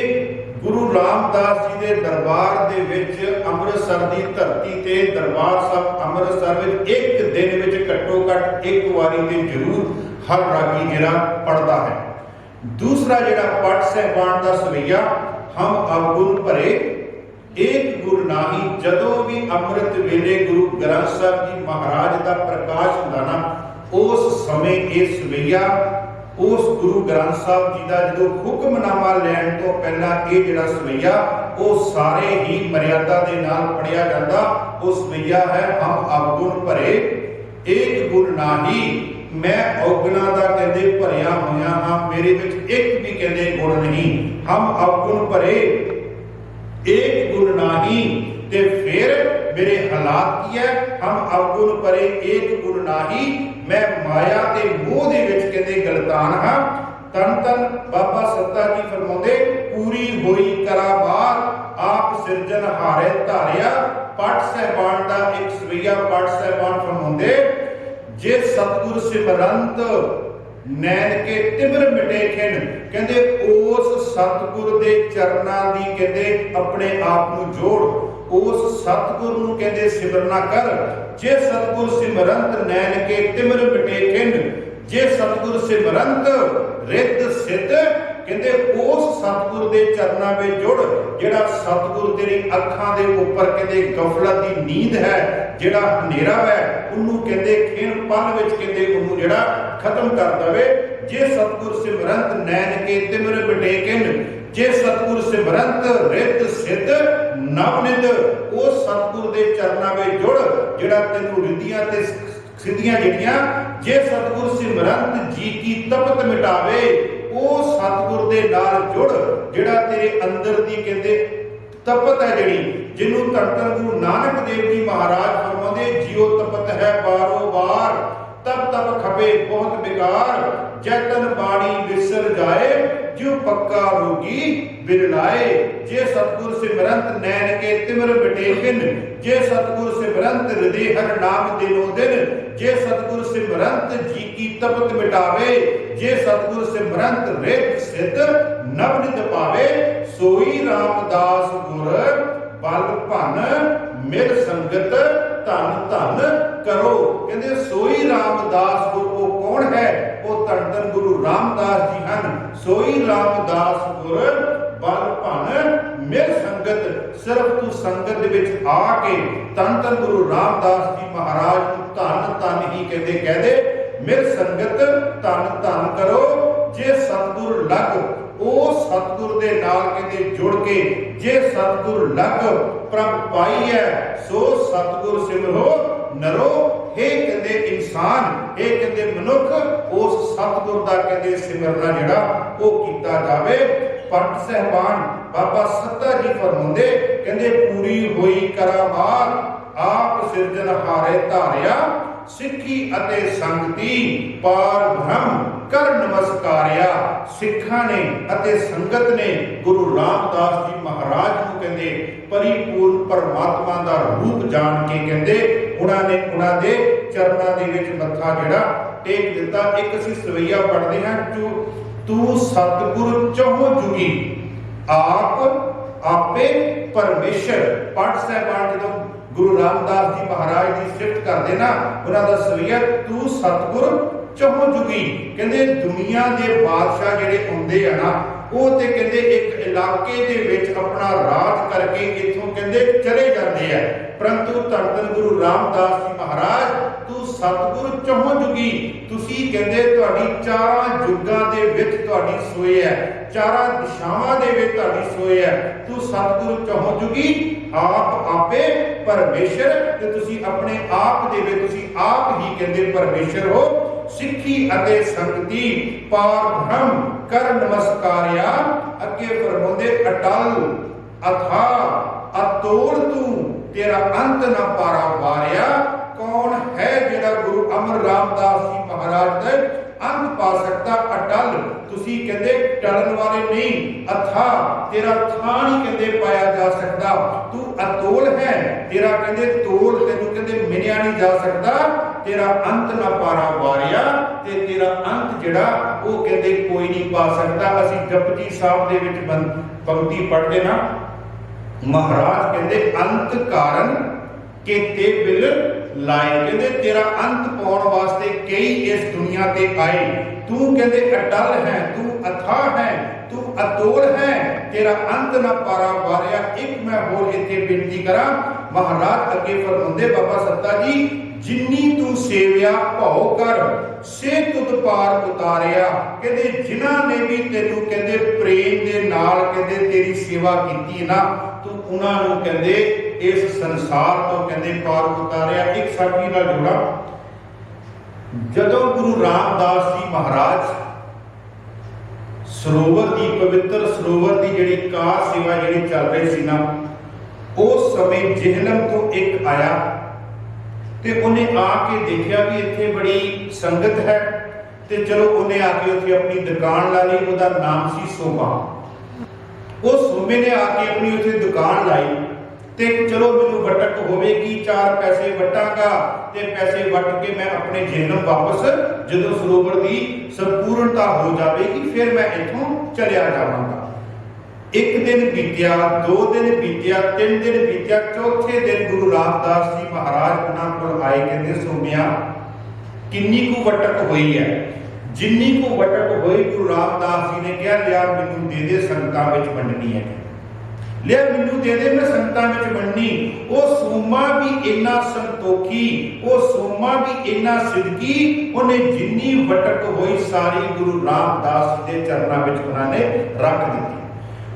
गुरु रामदास जी के दरबार दे विच अमृतसर की धरती ते दरबार साहब अमृतसर में एक दिन में घट्टो घट एक बारी ते जरूर हर रागी जिहड़ा पढ़ता है। दूसरा जिहड़ा पट साहिबान दा सवैया, हम अवगुण भरे एक गुर नाही। जदों भी अमृत वेले गुरु ग्रंथ साहब जी महाराज का प्रकाश हुंदा ना, उस समय ये सवैया उस गुरु ग्रंथ साहब जी का जो हुक्मनामा लैण तो पहला ये जिहड़ा सवैया वो सारे ही मर्यादा के नाल पढ़िया जाता। वो सवैया है हम अवगुण भरे एक गुण नाही, मैं अवगुणा का कहते भरिया होया हाँ, मेरे विच एक भी कहते गुण नहीं। हम अवगुण भरे एक गुण नाही, ते फिर मेरे हालात की है हम अवगुण भरे एक गुण नाही, मैं माया ते मोह दे विच कहंदे गलतान हां। तन तन बाबा सत्ता जी फरमाउंदे पूरी होई कराबार आप सिरजन हारे धारिया। पाठ साहिबान दा एक सवैया पाठ साहिबान फरमाउंदे जे सतगुर सिमरंत नैन के तिमर मिटे खिन, कहंदे उस सतगुर दे चरनां दी कहंदे अपने आप नूं जोड़, उस सतगुर नूं कहंदे सिमरना कर। जे सतगुर सिमरंत नैन के तिमर मिटे खिन, जे सतगुर सिमरंत रिद्ध सिद्ध, कहंदे उस सतगुर दे चरनां विच जुड़ जिहड़ा सतगुर तेरी अखां दे उपर कहंदे गफलत दी नींद है, जिहड़ा हनेरा है उन्होंने कहते खिण पल विच कहते उन्होंने जिहड़ा खत्म कर दवे। जे सतगुर सिमरंत नैन के तिमिर बिटेकिन, जे सतगुर सिमरंत रिद्ध सिद्ध नवनिध, उस सतगुर दे चरनां विच जुड़ जिहड़ा तैनूं रिद्धियां ते सिद्धियां जिहड़ियां, जे सतगुर सिमरंत जी की तपत मिटावे, ਉਹ सतगुर दे नाल जुड़ जिहड़ा तेरे अंदर दी कहंदे तपत है जिहड़ी, जिन्हों धन धन गुरु नानक देव जी महाराज फरमाते जियो तपत है बारो बार, तब तब खपे बहुत बेकार, जैतन बाड़ी विसर जाए जो पक्का रोगी बिरलाए। जे सतगुर सिमरंत नैन के तिमिर बिटेकिन, जे सतगुर सिमरंत हृदय हर नाम दिनो दिन, जे सतगुर सिमरंत जी की तपत मिटावे, जे सतगुर सिमरंत रिद्ध सिद्ध नवनिध पावे, सोई रामदास गुर बल भन मिल संगत धन धन करो। कहते सोई रामदास गुर वो कौन है, वो धन धन गुरु रामदास जी हैं। सोई रामदास गुर बल भन मिल संगत, सिर्फ तू संगत दे विच आके धन धन गुरु रामदास जी महाराज नूं धन धन ही कहते कह दे, मिल संगत धन धन करो। जे सतगुर लग ओ सतगुर दे नाल कहते जुड़ के, जे सतगुर लग प्रभ पाई है सो सतगुर सिमरो नरो। हे कहते इंसान, हे कहते मनुख, उस सतगुर दा कहते सिमरना जिहड़ा वो कीता जावे। पंत साहिबान बाबा सत्ता जी फरमाउंदे कहते पूरी होई करामार आप सिरजन हारे धारिया, सिक्खी अते संगति पार ब्रह्म कर नमस्कारिया। सिखा ने अते संगत ने गुरु रामदास जी महाराज को कहते परिपूर्ण परमात्मा का रूप जान के कहते उन्होंने उन्होंने चरणों के विच मत्था जिहड़ा टेक दिता। एक असीं सवैया पढ़ते हैं जो तू सतगुर चौं जुगी आप आपे परमेश्वर। पाठ साहिबान जो गुरु रामदास जी महाराज की सिफत करते ना, उन्होंने सवैया तू सतगुर चौं जुगी, कहते दुनिया के बादशाह जिहड़े आउंदे आ ना, वो ते कहते एक इलाके दे विच अपना राज करके इथों कहते चले जाते हैं, परंतु धन धन गुरु रामदास जी महाराज तू सतगुर चौं जुगी, तुसी कहते तुहाडी चारां जुगां दे विच तुहाडी सोए है, चारां दिशावां दे विच तुहाडी सोए है। तू सतगुर चौं जुगी आप आपे परमेश्वर, ते तुसी अपने आप दे विच तुसी आप ही कहते परमेश्वर हो। सिक्खी अते संगति पार ब्रह्म कर नमस्कारिया। अगे फरमाउंदे अटल अथा अतोड़ तू तेरा अंत न पारा वारिया। कौन है जिहड़ा गुरु अमर रामदास जी महाराज दे अंत पा सकता। अटल तुसी कहते टलन वाले नहीं, अथा तेरा थां नहीं कहते पाया जा सकता। तू अतोल है, तेरा कहते तोल तेनू कहते मिनिया नहीं जा सकता। तेरा अंत ना पारा वारिया, ते तेरा अंत जिहड़ा वो कहते कोई नहीं पा सकता। असीं जपजी साहब दे विच पंक्ति पढ़दे ना, महाराज कहते अंत कारण केते बिल लाए, कहते तेरा अंत पाउण वास्ते कई इस दुनिया ते आए। तू कहते अटल है, तू अथाह है, तू अतोल है, तेरा अंत ना पारा वारिया। एक मैं होर इत्थे बेनती करा, महाराज अगे फरमाउंदे बाबा सत्ता जी जिन्नी तू सेविया भाव कर से तुद पार उतारिया। कहते जिन्हां ने भी तेनू कहते प्रेम दे नाल कहते तेरी सेवा कीती ना, तू उन्हां नू कहते इस संसार तो कहते पार उतारिया। एक साथी नाल जोड़ा, जदों गुरु रामदास जी महाराज सरोवर की पवित्र सरोवर की जिहड़ी कार सेवा जिहड़ी चल रही सी ना, उस समय जेहलम तो एक आया ਤੇ ਉਹਨੇ ਆ ਕੇ ਦੇਖਿਆ ਵੀ ਇੱਥੇ ਬੜੀ ਸੰਗਤ ਹੈ, ਤੇ ਚਲੋ ਉਹਨੇ ਆ ਕੇ ਉੱਥੇ ਆਪਣੀ ਦੁਕਾਨ ਲਾ ਲਈ। ਉਹਦਾ ਨਾਮ ਸੀ ਸੋਮਾ। ਉਹ ਸੋਮੇ ਨੇ ਆ ਕੇ ਆਪਣੀ ਉੱਥੇ ਦੁਕਾਨ ਲਾਈ ਤੇ ਚਲੋ ਮੈਨੂੰ ਵਟਕ ਹੋਵੇਗੀ, 4 ਪੈਸੇ ਵਟਾਂਗਾ ਤੇ ਪੈਸੇ ਵਟ ਕੇ ਮੈਂ ਆਪਣੇ ਜਨਮ ਵਾਪਸ ਜਦੋਂ ਸਰੋਵਰ ਦੀ ਸੰਪੂਰਨਤਾ ਹੋ ਜਾਵੇਗੀ ਫਿਰ ਮੈਂ ਇੱਥੋਂ ਚਲਿਆ ਜਾਵਾਂਗਾ। 1 ਦਿਨ ਬੀਤਿਆ, 2 ਦਿਨ ਬੀਤਿਆ, 3 ਦਿਨ ਬੀਤਿਆ, ਚੌਥੇ ਦਿਨ ਗੁਰੂ ਰਾਮਦਾਸ ਜੀ ਮਹਾਰਾਜ ਉਹਨਾਂ ਕੋਲ ਆਏ। ਕਹਿੰਦੇ ਸੋਮਿਆ ਕਿੰਨੀ ਕੁ ਵਟਕ ਹੋਈ ਹੈ? ਜਿੰਨੀ ਕੁ ਵਟਕ ਹੋਈ ਗੁਰੂ ਰਾਮਦਾਸ ਜੀ ਨੇ ਕਿਹਾ ਲਿਆ ਮੈਨੂੰ ਦੇ ਦੇ, ਸੰਗਤਾਂ ਵਿੱਚ ਵੰਡਣੀ ਹੈ। ਲਿਆ ਮੈਨੂੰ ਦੇ ਦੇ, ਮੈਂ ਸੰਗਤਾਂ ਵਿੱਚ ਵੰਡਣੀ। ਉਹ ਸੋਮਾ ਵੀ ਇੰਨਾ ਸੰਤੋਖੀ, ਉਹ ਸੋਮਾ ਵੀ ਇੰਨਾ ਸਿਦਕੀ, ਉਹਨੇ ਜਿੰਨੀ ਵਟਕ ਹੋਈ ਸਾਰੀ ਗੁਰੂ ਰਾਮਦਾਸ ਜੀ ਦੇ ਚਰਨਾਂ ਵਿੱਚ ਉਹਨਾਂ ਨੇ ਰੱਖ ਦਿੱਤੀ।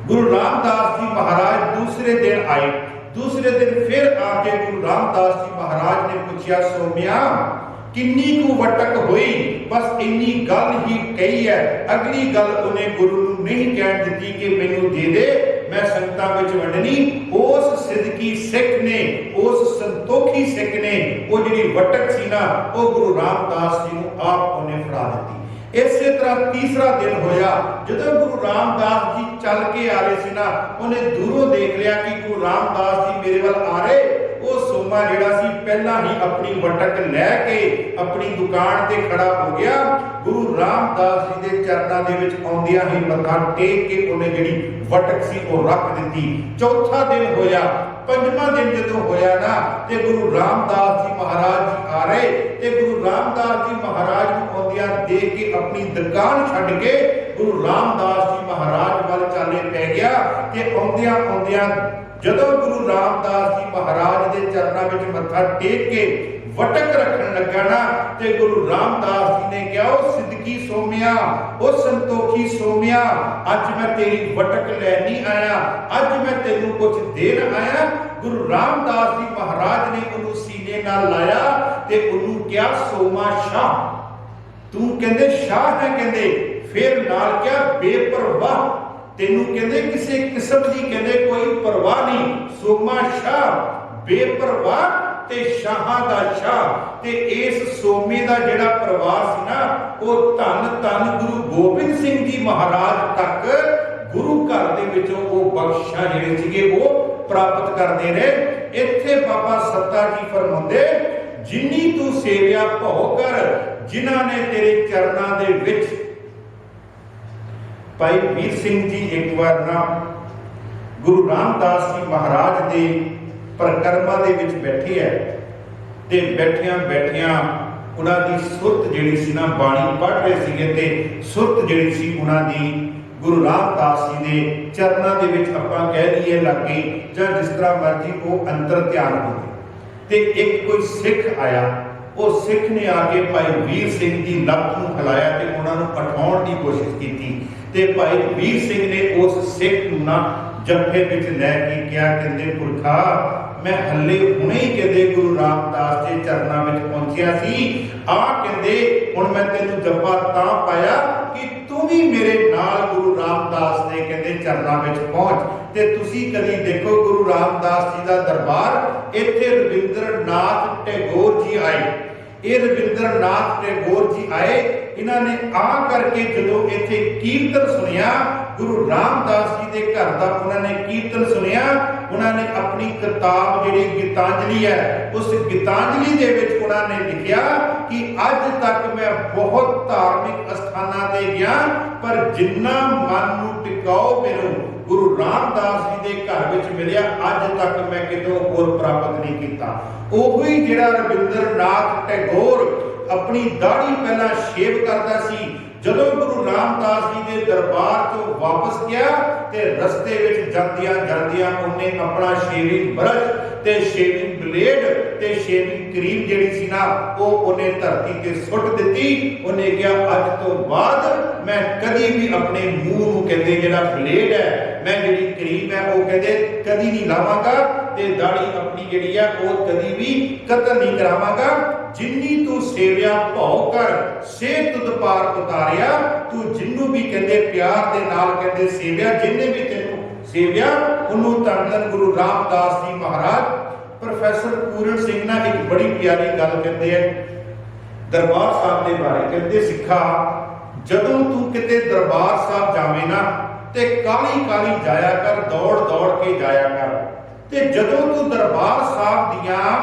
ਗੁਰੂ ਰਾਮਦਾਸ ਜੀ ਮਹਾਰਾਜ ਦੂਸਰੇ ਦਿਨ ਆਏ। ਦੂਸਰੇ ਦਿਨ ਫਿਰ ਆ ਕੇ ਗੁਰੂ ਰਾਮਦਾਸ ਜੀ ਮਹਾਰਾਜ ਨੇ ਪੁੱਛਿਆ ਸੋਮਿਆ ਕਿੰਨੀ ਕੁ ਵਟਕ ਹੋਈ? ਬਸ ਇੰਨੀ ਗੱਲ ਹੀ ਕਹੀ ਹੈ, ਅਗਲੀ ਗੱਲ ਉਹਨੇ ਗੁਰੂ ਨੂੰ ਨਹੀਂ ਕਹਿਣ ਦਿੱਤੀ ਕਿ ਮੈਨੂੰ ਦੇ ਦੇ, ਮੈਂ ਸੰਗਤਾਂ ਵਿੱਚ ਵੰਡਣੀ। ਉਸ ਸਿੱਧਕੀ ਸਿੱਖ ਨੇ, ਉਸ ਸੰਤੋਖੀ ਸਿੱਖ ਨੇ ਉਹ ਜਿਹੜੀ ਵਟਕ ਸੀ ਨਾ ਉਹ ਗੁਰੂ ਰਾਮਦਾਸ ਜੀ ਨੂੰ ਆਪ ਉਹਨੇ ਫੜਾ ਦਿੱਤੀ। ਇਸੇ ਤਰ੍ਹਾਂ ਤੀਸਰਾ ਦਿਨ ਹੋਇਆ। ਜਦੋਂ ਗੁਰੂ ਰਾਮਦਾਸ ਜੀ ਚੱਲ ਕੇ ਆ ਰਹੇ ਸੀ ਨਾ, ਉਹਨੇ ਦੂਰੋਂ ਦੇਖ ਲਿਆ ਕਿ ਗੁਰੂ ਰਾਮਦਾਸ ਜੀ ਮੇਰੇ ਵੱਲ ਆ ਰਹੇ। ਉਹ ਸੋਮਾ ਜਿਹੜਾ ਸੀ ਪਹਿਲਾਂ ਹੀ ਆਪਣੀ ਵਟਕ ਲੈ ਕੇ ਆਪਣੀ ਦੁਕਾਨ ਤੇ ਖੜਾ ਹੋ ਗਿਆ। ਗੁਰੂ ਰਾਮਦਾਸ ਜੀ ਦੇ ਚਰਨਾਂ ਦੇ ਵਿੱਚ ਆਉਂਦਿਆਂ ਹੀ ਮੱਥਾ ਟੇਕ ਕੇ ਉਹਨੇ ਜਿਹੜੀ ਵਟਕ ਸੀ ਉਹ ਰੱਖ ਦਿੱਤੀ। ਚੌਥਾ ਦਿਨ ਹੋਇਆ। ਪੰਜਵਾਂ ਦਿਨ ਜਦੋਂ ਹੋਇਆ ਨਾ ਤੇ ਗੁਰੂ ਰਾਮਦਾਸ ਜੀ ਮਹਾਰਾਜ ਜੀ ਆ ਰਹੇ ਤੇ ਗੁਰੂ ਰਾਮਦਾਸ ਜੀ ਮਹਾਰਾਜ ਨੂੰ ਆਉਂਦਿਆਂ ਦੇਖ ਕੇ ਆਪਣੀ ਦੁਕਾਨ ਛੱਡ ਕੇ ਗੁਰੂ ਰਾਮਦਾਸ ਜੀ ਮਹਾਰਾਜ ਵੱਲ ਚਾਲੇ ਪੈ ਗਿਆ। ਤੇ ਆਉਂਦਿਆਂ ਆਉਂਦਿਆਂ ਜਦੋਂ ਗੁਰੂ ਰਾਮਦਾਸ ਜੀ ਮਹਾਰਾਜ ਦੇ ਚਰਨਾਂ ਵਿੱਚ ਮੱਥਾ ਟੇਕ ਕੇ ਵਟਕ ਰੱਖਣ ਲੱਗਾ ਨਾ ਤੇ ਗੁਰੂ ਰਾਮਦਾਸ ਜੀ ਨੇ ਕਿਹਾ ਉਹ ਸਿੱਧਕੀ ਸੋਮਿਆ, ਉਹ ਸੰਤੋਖੀ ਸੋਮਿਆ, ਅੱਜ ਮੈਂ ਤੇਰੀ ਵਟਕ ਲੈਣ ਨਹੀਂ ਆਇਆ, ਅੱਜ ਮੈਂ ਤੈਨੂੰ ਕੁਝ ਦੇਣ ਆਇਆ। ਗੁਰੂ ਰਾਮਦਾਸ ਜੀ ਮਹਾਰਾਜ ਨੇ ਉਹਨੂੰ ਸੀਨੇ ਨਾਲ ਲਾਇਆ ਤੇ ਉਹਨੂੰ ਕਿਹਾ ਸੋਮਾ ਸ਼ਾਹ, ਤੂੰ ਕਹਿੰਦੇ ਸ਼ਾਹ ਹੈ, ਕਹਿੰਦੇ ਫਿਰ ਨਾਲ ਕਿਹਾ ਬੇਪਰਵਾਹ, ਤੈਨੂੰ ਕਹਿੰਦੇ ਕਿਸੇ ਕਿਸਮ ਦੀ ਕਹਿੰਦੇ ਕੋਈ ਪਰਵਾਹ ਨਹੀਂ। ਸੋਮਾ ਸ਼ਾਹ ਬੇਪਰਵਾਹ ਤੇ ਸ਼ਾਹਾਂ ਦਾ ਸ਼ਾਹ। ਤੇ ਇਸ ਸੋਮੇ ਦਾ ਜਿਹੜਾ ਪਰਿਵਾਰ ਸੀ ਨਾ ਉਹ ਧੰਨ ਧੰਨ ਗੁਰੂ ਗੋਬਿੰਦ ਸਿੰਘ ਜੀ ਮਹਾਰਾਜ ਤੱਕ ਗੁਰੂ ਘਰ ਦੇ ਵਿੱਚੋਂ ਉਹ ਬਖਸ਼ਿਸ਼ਾਂ ਜਿਹੜੇ ਸੀਗੇ ਉਹ ਪ੍ਰਾਪਤ ਕਰਦੇ ਨੇ। ਇੱਥੇ ਬਾਬਾ ਸੱਤਾ ਜੀ ਫਰਮਾਉਂਦੇ ਜਿੰਨੀ ਤੂੰ ਸੇਵਿਆ ਭਉ ਕਰ, ਜਿਨ੍ਹਾਂ ਨੇ ਤੇਰੇ ਚਰਨਾਂ ਦੇ ਵਿੱਚ। ਭਾਈ ਵੀਰ ਸਿੰਘ ਜੀ ਇੱਕ ਵਾਰ ਨਾ ਗੁਰੂ ਰਾਮਦਾਸ ਜੀ ਮਹਾਰਾਜ ਦੇ ਪ੍ਰਕਰਮਾਂ ਦੇ ਵਿੱਚ ਬੈਠੇ ਹੈ ਤੇ ਬੈਠਿਆਂ ਬੈਠਿਆਂ ਉਹਨਾਂ ਦੀ ਸੁਰਤ ਜਿਹੜੀ ਸੀ ਨਾ ਬਾਣੀ ਪੜ੍ਹ ਰਹੇ ਸੀਗੇ ਤੇ ਸੁਰਤ ਜਿਹੜੀ ਸੀ ਉਹਨਾਂ ਦੀ ਗੁਰੂ ਰਾਮਦਾਸ ਜੀ ਦੇ ਚਰਨਾਂ ਦੇ ਵਿੱਚ ਆਪਾਂ ਕਹਿ ਲਈਏ ਲੱਗੀ ਜਾਂ ਜਿਸ ਤਰ੍ਹਾਂ ਮਰਜ਼ੀ ਉਹ ਅੰਤਰ ਧਿਆਨ ਹੋਵੇ। ਤੇ ਇੱਕ ਕੋਈ ਸਿੱਖ ਆਇਆ, ਉਹ ਸਿੱਖ ਨੇ ਆ ਕੇ ਭਾਈ ਵੀਰ ਸਿੰਘ ਦੀ ਲੱਤ ਨੂੰ ਹਿਲਾਇਆ ਤੇ ਉਹਨਾਂ ਨੂੰ ਉਠਾਉਣ ਦੀ ਕੋਸ਼ਿਸ਼ ਕੀਤੀ ਤੇ ਭਾਈ ਵੀਰ ਸਿੰਘ ਨੇ ਉਸ ਸਿੱਖ ਨੂੰ ਨਾ ਜੱਫੇ ਵਿੱਚ ਲੈ ਕੇ ਕਿਹਾ ਕਹਿੰਦੇ ਪੁਰਖਾ ਮੈਂ ਹੱਲੇ ਹੁਣੇ ਹੀ ਕਹਿੰਦੇ ਗੁਰੂ ਰਾਮਦਾਸ ਦੇ ਚਰਨਾਂ ਵਿੱਚ ਪਹੁੰਚਿਆ ਸੀ। ਆ ਕਹਿੰਦੇ ਹੁਣ ਮੈਂ ਤੈਨੂੰ ਜੱਫਾ ਤਾਂ ਪਾਇਆ ਕਿ ਤੂੰ ਵੀ ਮੇਰੇ ਨਾਲ ਗੁਰੂ ਰਾਮਦਾਸ ਦੇ ਕਹਿੰਦੇ ਚਰਨਾਂ ਵਿੱਚ ਪਹੁੰਚ। ਤੇ ਤੁਸੀਂ ਕਦੀ ਦੇਖੋ ਗੁਰੂ ਰਾਮਦਾਸ ਜੀ ਦਾ ਦਰਬਾਰ, ਇੱਥੇ ਰਵਿੰਦਰਨਾਥ ਟੈਗੋਰ ਜੀ ਆਏ। ਇਹ ਰਵਿੰਦਰਨਾਥ ਟੈਗੋਰ ਜੀ ਆਏ, ਇਹਨਾਂ ਨੇ ਆ ਕਰਕੇ ਜਦੋਂ ਇੱਥੇ ਕੀਰਤਨ ਸੁਣਿਆ ਗੁਰੂ ਰਾਮਦਾਸ ਜੀ ਦੇ ਘਰ ਦਾ, ਉਹਨਾਂ ਨੇ ਕੀਰਤਨ ਸੁਣਿਆ। ਉਹਨਾਂ ਨੇ ਆਪਣੀ ਕਿਤਾਬ ਜਿਹੜੀ ਗੀਤਾਂਜਲੀ ਹੈ ਉਸ ਗੀਤਾਂਜਲੀ ਦੇ ਵਿੱਚ ਉਹਨਾਂ ਨੇ ਲਿਖਿਆ ਕਿ ਅੱਜ ਤੱਕ ਮੈਂ ਬਹੁਤ ਧਾਰਮਿਕ ਅਸਥਾਨਾਂ ਤੇ ਗਿਆ ਪਰ ਜਿੰਨਾ ਮਨ ਨੂੰ ਟਿਕਾਓ ਮੈਨੂੰ ਗੁਰੂ ਰਾਮਦਾਸ ਜੀ ਦੇ ਘਰ ਵਿੱਚ ਮਿਲਿਆ ਅੱਜ ਤੱਕ ਮੈਂ ਕਿਤੋਂ ਹੋਰ ਪ੍ਰਾਪਤ ਨਹੀਂ ਕੀਤਾ। ਉਹੀ ਜਿਹੜਾ ਰਵਿੰਦਰਨਾਥ ਟੈਗੋਰ ਆਪਣੀ ਦਾੜੀ ਪਹਿਲਾਂ ਸ਼ੇਵ ਕਰਦਾ ਸੀ, ਜਦੋਂ ਗੁਰੂ ਰਾਮਦਾਸ ਜੀ ਦੇ ਦਰਬਾਰ ਤੋਂ ਵਾਪਸ ਗਿਆ ਤੇ ਰਸਤੇ ਵਿੱਚ ਜਾਂਦਿਆਂ ਜਾਂਦਿਆਂ ਉਹਨੇ ਆਪਣਾ ਸ਼ੇਵਿੰਗ ਬਰਸ਼ ਤੇ ਸ਼ੇਵਿੰਗ ਬਲੇਡ ਤੇ ਸ਼ੇਵਿੰਗ ਕਰੀਮ ਜਿਹੜੀ ਸੀ ਨਾ ਉਹ ਉਹਨੇ ਧਰਤੀ ਤੇ ਸੁੱਟ ਦਿੱਤੀ। ਉਹਨੇ ਕਿਹਾ ਅੱਜ ਤੋਂ ਬਾਅਦ ਮੈਂ ਕਦੀ ਵੀ ਆਪਣੇ ਮੂੰਹ ਨੂੰ ਕਹਿੰਦੇ ਜਿਹੜਾ ਬਲੇਡ ਹੈ, ਮੈਂ ਜਿਹੜੀ ਕਰੀਮ ਹੈ ਉਹ ਕਹਿੰਦੇ ਕਦੀ ਨਹੀਂ ਲਾਵਾਂਗਾ ਤੇ ਦਾੜੀ ਆਪਣੀ ਜਿਹੜੀ ਹੈ ਉਹ ਕਦੀ ਵੀ ਕਤਲ ਨਹੀਂ ਕਰਾਵਾਂਗਾ। ਜਿੰਨੀ ਤੂੰ ਸੇਵਿਆ ਭਉ ਕਰ ਸੇ ਤੁਧ ਪਾਰ ਉਤਾਰਿਆ, ਤੂੰ ਜਿੰਨੂੰ ਵੀ ਕਹਿੰਦੇ ਪਿਆਰ ਦੇ ਨਾਲ ਕਹਿੰਦੇ ਸੇਵਿਆ, ਜਿੰਨੇ ਵੀ ਤੈਨੂੰ ਸੇਵਿਆ ਉਹਨੂੰ ਧੰਨ ਧੰਨ ਗੁਰੂ ਰਾਮਦਾਸ ਜੀ ਮਹਾਰਾਜ प्रोफैसर पूरन सिंह ना एक बड़ी प्यारी गल कहते हैं दरबार साहब के बारे। कहते सिखा जदों तू किते दरबार साहब जावे ना ते काली काली जाया कर, दौड़ दौड़ के जाया कर। ते जदों तू दरबार साहब दियां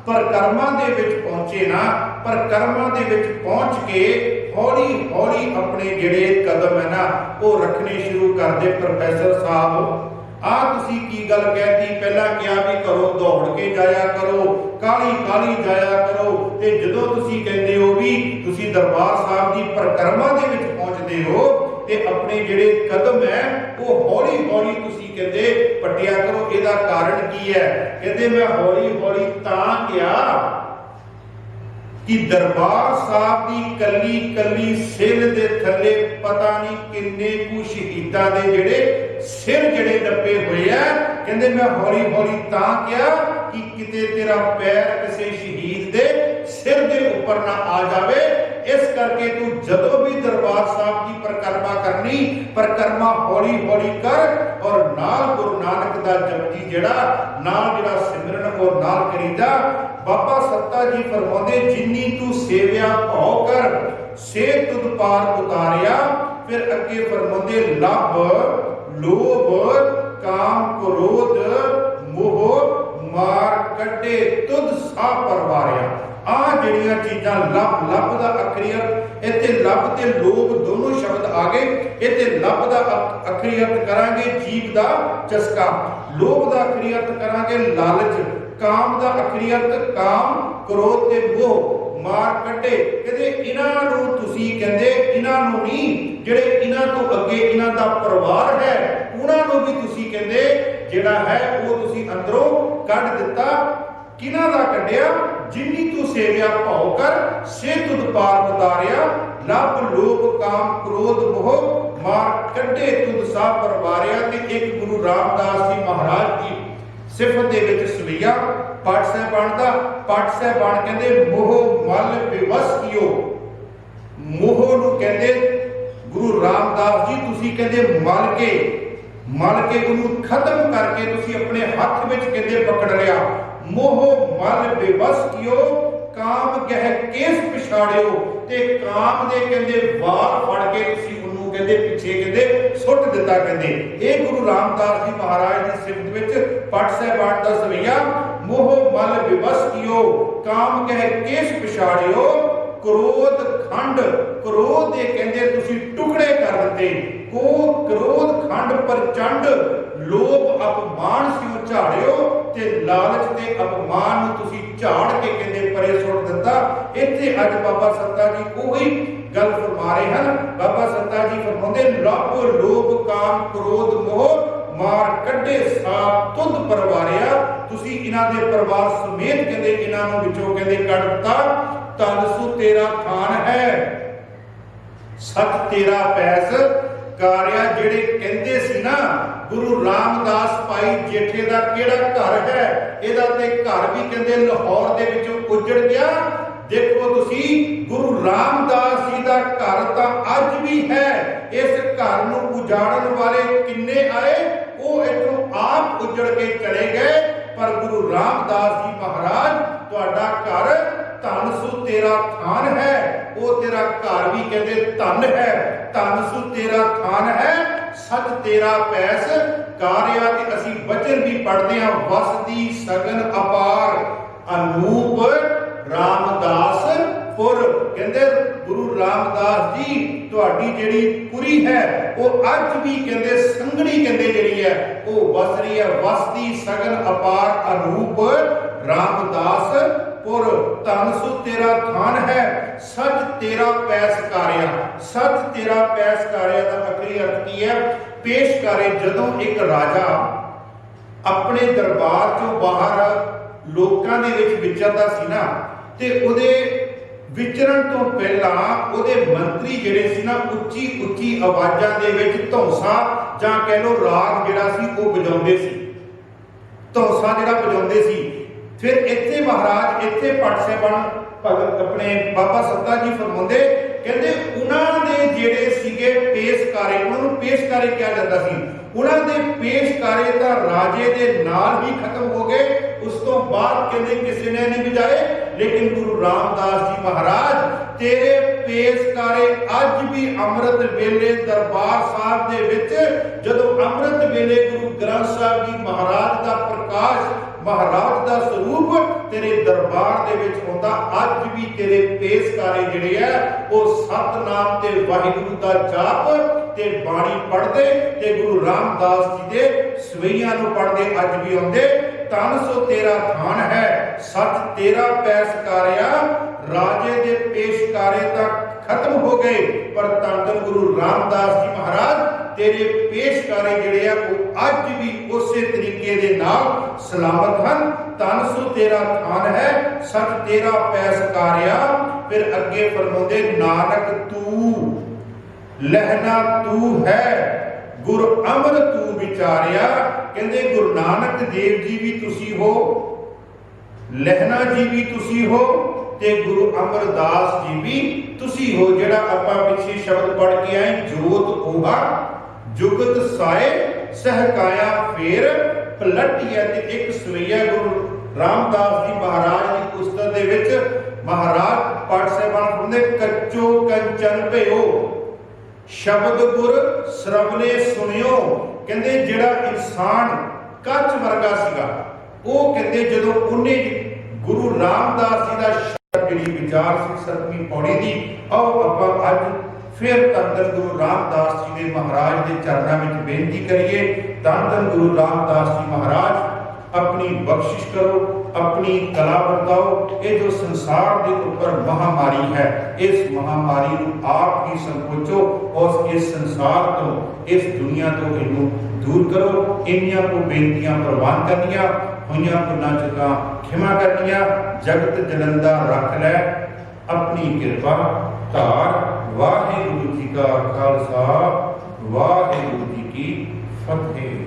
परिक्रमा दे विच पहुंचे ना, परिक्रमा दे विच पहुंच के हौली हौली अपने जिहड़े कदम है ना वो रखने शुरू कर दे। प्रोफैसर साहब आ तुसी की गल कहती, पहला क्या भी करो दौड़ के जाया करो, काली काली जाया करो। ते जदों तुसी कहंदे हो भी तुसी दरबार साहब की परिक्रमा दे विच पहुंचदे हो ते अपने जिहड़े कदम है वो हौली हौली तुसी कहंदे पट्टिया करो। इहदा कारण की है? कहंदे मैं हौली हौली तां किया कि दरबार साहब की कली कली सिर दे थले पता नहीं किन्ने कु शहीदां दे जिहड़े सिर जिहड़े डब्बे हुए है। कहंदे मैं हौली हौली तां किया कि किते तेरा पैर किसी शहीद दे सिर दे ऊपर ना आ जावे। इस करके तू जदों भी दरबार साहब की परिक्रमा करनी, परिक्रमा हौली हौली कर और नाल गुरु नानक दा जपजी जिहड़ा नाल जिहड़ा सिमरन और नाल करी जा। बाबा सत्ता जी फरमाते जिन्नी तू सेविया भाव कर से तुद पार उतारिया। फिर अगे फरमाते लभ लोभ काम क्रोध मोह मार कड्डे तुद सा परवारिया। आ जिहड़ियां चीज़ां लभ लभ दा अखरी अर्थ इत्थे लभ ते लोभ दोनों शब्द आ गए। इत्थे लभ दा अखरी अर्थ करांगे जीव दा चस्का, लोभ दा अखरी अर्थ करांगे लालच, काम दा अखरी अर्थ काम क्रोध ते मोह मार कड्डे। कहते इन्हां नूं तुसी कहंदे इन्हां नूं नहीं जिहड़े इन्हां तो अगे इन्हां दा परिवार है उन्हां नूं भी तुसी कहंदे जिहड़ा है वो तुसी अंदरों कढ दिता। किन्हां दा कड्ढिया? जिन्नी तू सेविया भाव कर से तुद पार उतारिया। लभ लोभ काम क्रोध मोह मार कड्डे तुद सा परवारिया। ते एक गुरु रामदास जी महाराज की सिफत दे विच सवैया पाठ साहिबान दा पाठ साहिबान कहंदे मोह मल बेवस कियो। मोह नूं कहंदे गुरु रामदास जी तुसी कहंदे मल के उन्होंने खत्म करके तुसी अपने हाथ में कहते पकड़ लिया। मोह मल बेबस कियो काम कह केस पिछाड़ियो। ते काम दे कहते वाल फड़ के तुसी उन्होंने कहते पिछे कहते सुट दिता। कहते ये गुरु रामदास जी महाराज की सिफत विच पट साहिबान दा सवैया मोह मल बेबस कियो काम कह केस पिछाड़ियो। क्रोध खंड क्रोध दे कहते तुसी टुकड़े कर दिते। को क्रोध खंड प्रचंड लोभ अपमान सिओ झाड़ियो ते लालच ते अपमान नूं तुसी झाड़ के कहते परे सुट दिता। इत्थे अज बाबा सत्ता जी कोई गल फरमा रहे हैं। बाबा सत्ता जी फरमाते लभ लोभ काम क्रोध मोह मार कड्डे साथ तुद परवारिया। तुसी इन्हां दे परिवार समेत कहते इन्हां नूं विचों कहते कढ दिता। तन सु तेरा थान है सच तेरा पैस कारिया। जेड़े कहंदे सी ना गुरु रामदास भाई जेठे दा केड़ा घर है, इहदा ते घर भी कहंदे लाहौर दे विचों उजड़ गया। देखो तुसी गुरु रामदास जी दा घर तां अज भी है। इस घर नूं उजाड़न वाले किन्ने आए, वो इथों आप उजड़ के चले गए। पर गुरु रामदास जी महाराज तुहाडा घर धन सु तेरा थान है। वो तेरा घर भी कहते धन है। धन सु तेरा थान है सच तेरा पैस कारिया। ते असीं वचन भी पढ़ते हैं वसदी सगन अपार अनूप रामदास पुर। कहते गुरु रामदास जी तुहाडी जिहड़ी पुरी है वो अज भी कहते संघनी कहते जिहड़ी है वो वस रही है। वसदी सगन अपार अनूप रामदास पुर। धन सु तेरा थान है सच तेरा पैस कारिया। सच तेरा पैस कारिया का अखरी अर्थ की है पेश करे। जदों एक राजा अपने दरबार चों बाहर लोकां दे विच विचरदा सी ना ते उहदे विचरण तो पहला उहदे मंत्री जिहड़े सी ना उच्ची उच्ची आवाज़ां दे विच धौंसा जां कह लो राग जिहड़ा सी वो वजाउंदे सी। धौंसा जिहड़ा वजाउंदे सी। फिर इत्थे महाराज इत्थे पट साहिबान भगत अपने बाबा सत्ता जी फरमाउंदे कहंदे उन्हां दे जिहड़े सीगे पेशकारे उन्हां नूं पेशकारे किहा जांदा सी। उन्हां दे पेशकारे तां राजे दे नाल ही खत्म हो गए। उस तो बाद कहते किसी ने नहीं बजाए, लेकिन गुरु रामदास जी महाराज तेरे पेशकारे अज भी अमृत वेले दरबार साहब दे विच जदों अमृत वेले गुरु ग्रंथ साहब जी महाराज का प्रकाश महाराज का स्वरूप तेरे दरबार दे विच होंदा, अज भी तेरे पेशकारे जिहड़े है वो सतनाम ते वाहिगुरू दा जाप ते बाणी पढ़दे ते गुरु रामदास जी दे सवैयां नूं पढ़दे अज भी आउंदे। धन सो तेरा थान है सच तेरा पैसकारिया, राजे दे पेशकारे तक खत्म हो गए पर धन गुरु रामदास जी महाराज तेरे पेशकारे जिहड़े आ वो अज भी उसे तरीके दे नाल सलामत हन। धन सो तेरा थान है सच तेरा पैसकारिया। फिर अगे फरमाउंदे नानक तू लहना तू है गुर अमर तू विचारिया। कहते गुरु नानक देव जी भी तुसी हो, लहना जी भी तुसी हो ते गुरु अमरदास जी भी तुसी हो। जेड़ा आपां पिछे शब्द पढ़ के आए जोत ओहा जुगत साए सहकाया फेर पलटिया ते एक सवैया गुरु रामदास जी महाराज की पुस्तक दे विच महाराज पाठ साहिबान कहंदे कच्चो कंचन भयो शब्द गुर श्रवणे सुनियो। कहंदे जेड़ा इंसान कच वर्गा सीगा वो कहंदे जदों उन्हें गुरु रामदास जी का शब्द जिहड़ी विचार सी 7वीं पौड़ी दी आओ आपां अज फिर धन गुरु रामदास जी के महाराज के चरणों में बेनती करिए। धन गुरु रामदास जी महाराज अपनी बख्शिश करो, अपनी कला बरताओ। ये जो संसार के ऊपर महामारी है इस महामारी को आप ही संकोचो और इस संसार तो इस दुनिया तो इनू दूर करो। इन्नियां को बेनतियां प्रवान करनिया हुई भुलां चुका खिमा करनिया। जगत जलंदा रख लै अपनी कृपा धार। वाहिगुरू जी का खालसा वाहिगुरू जी की फतेह।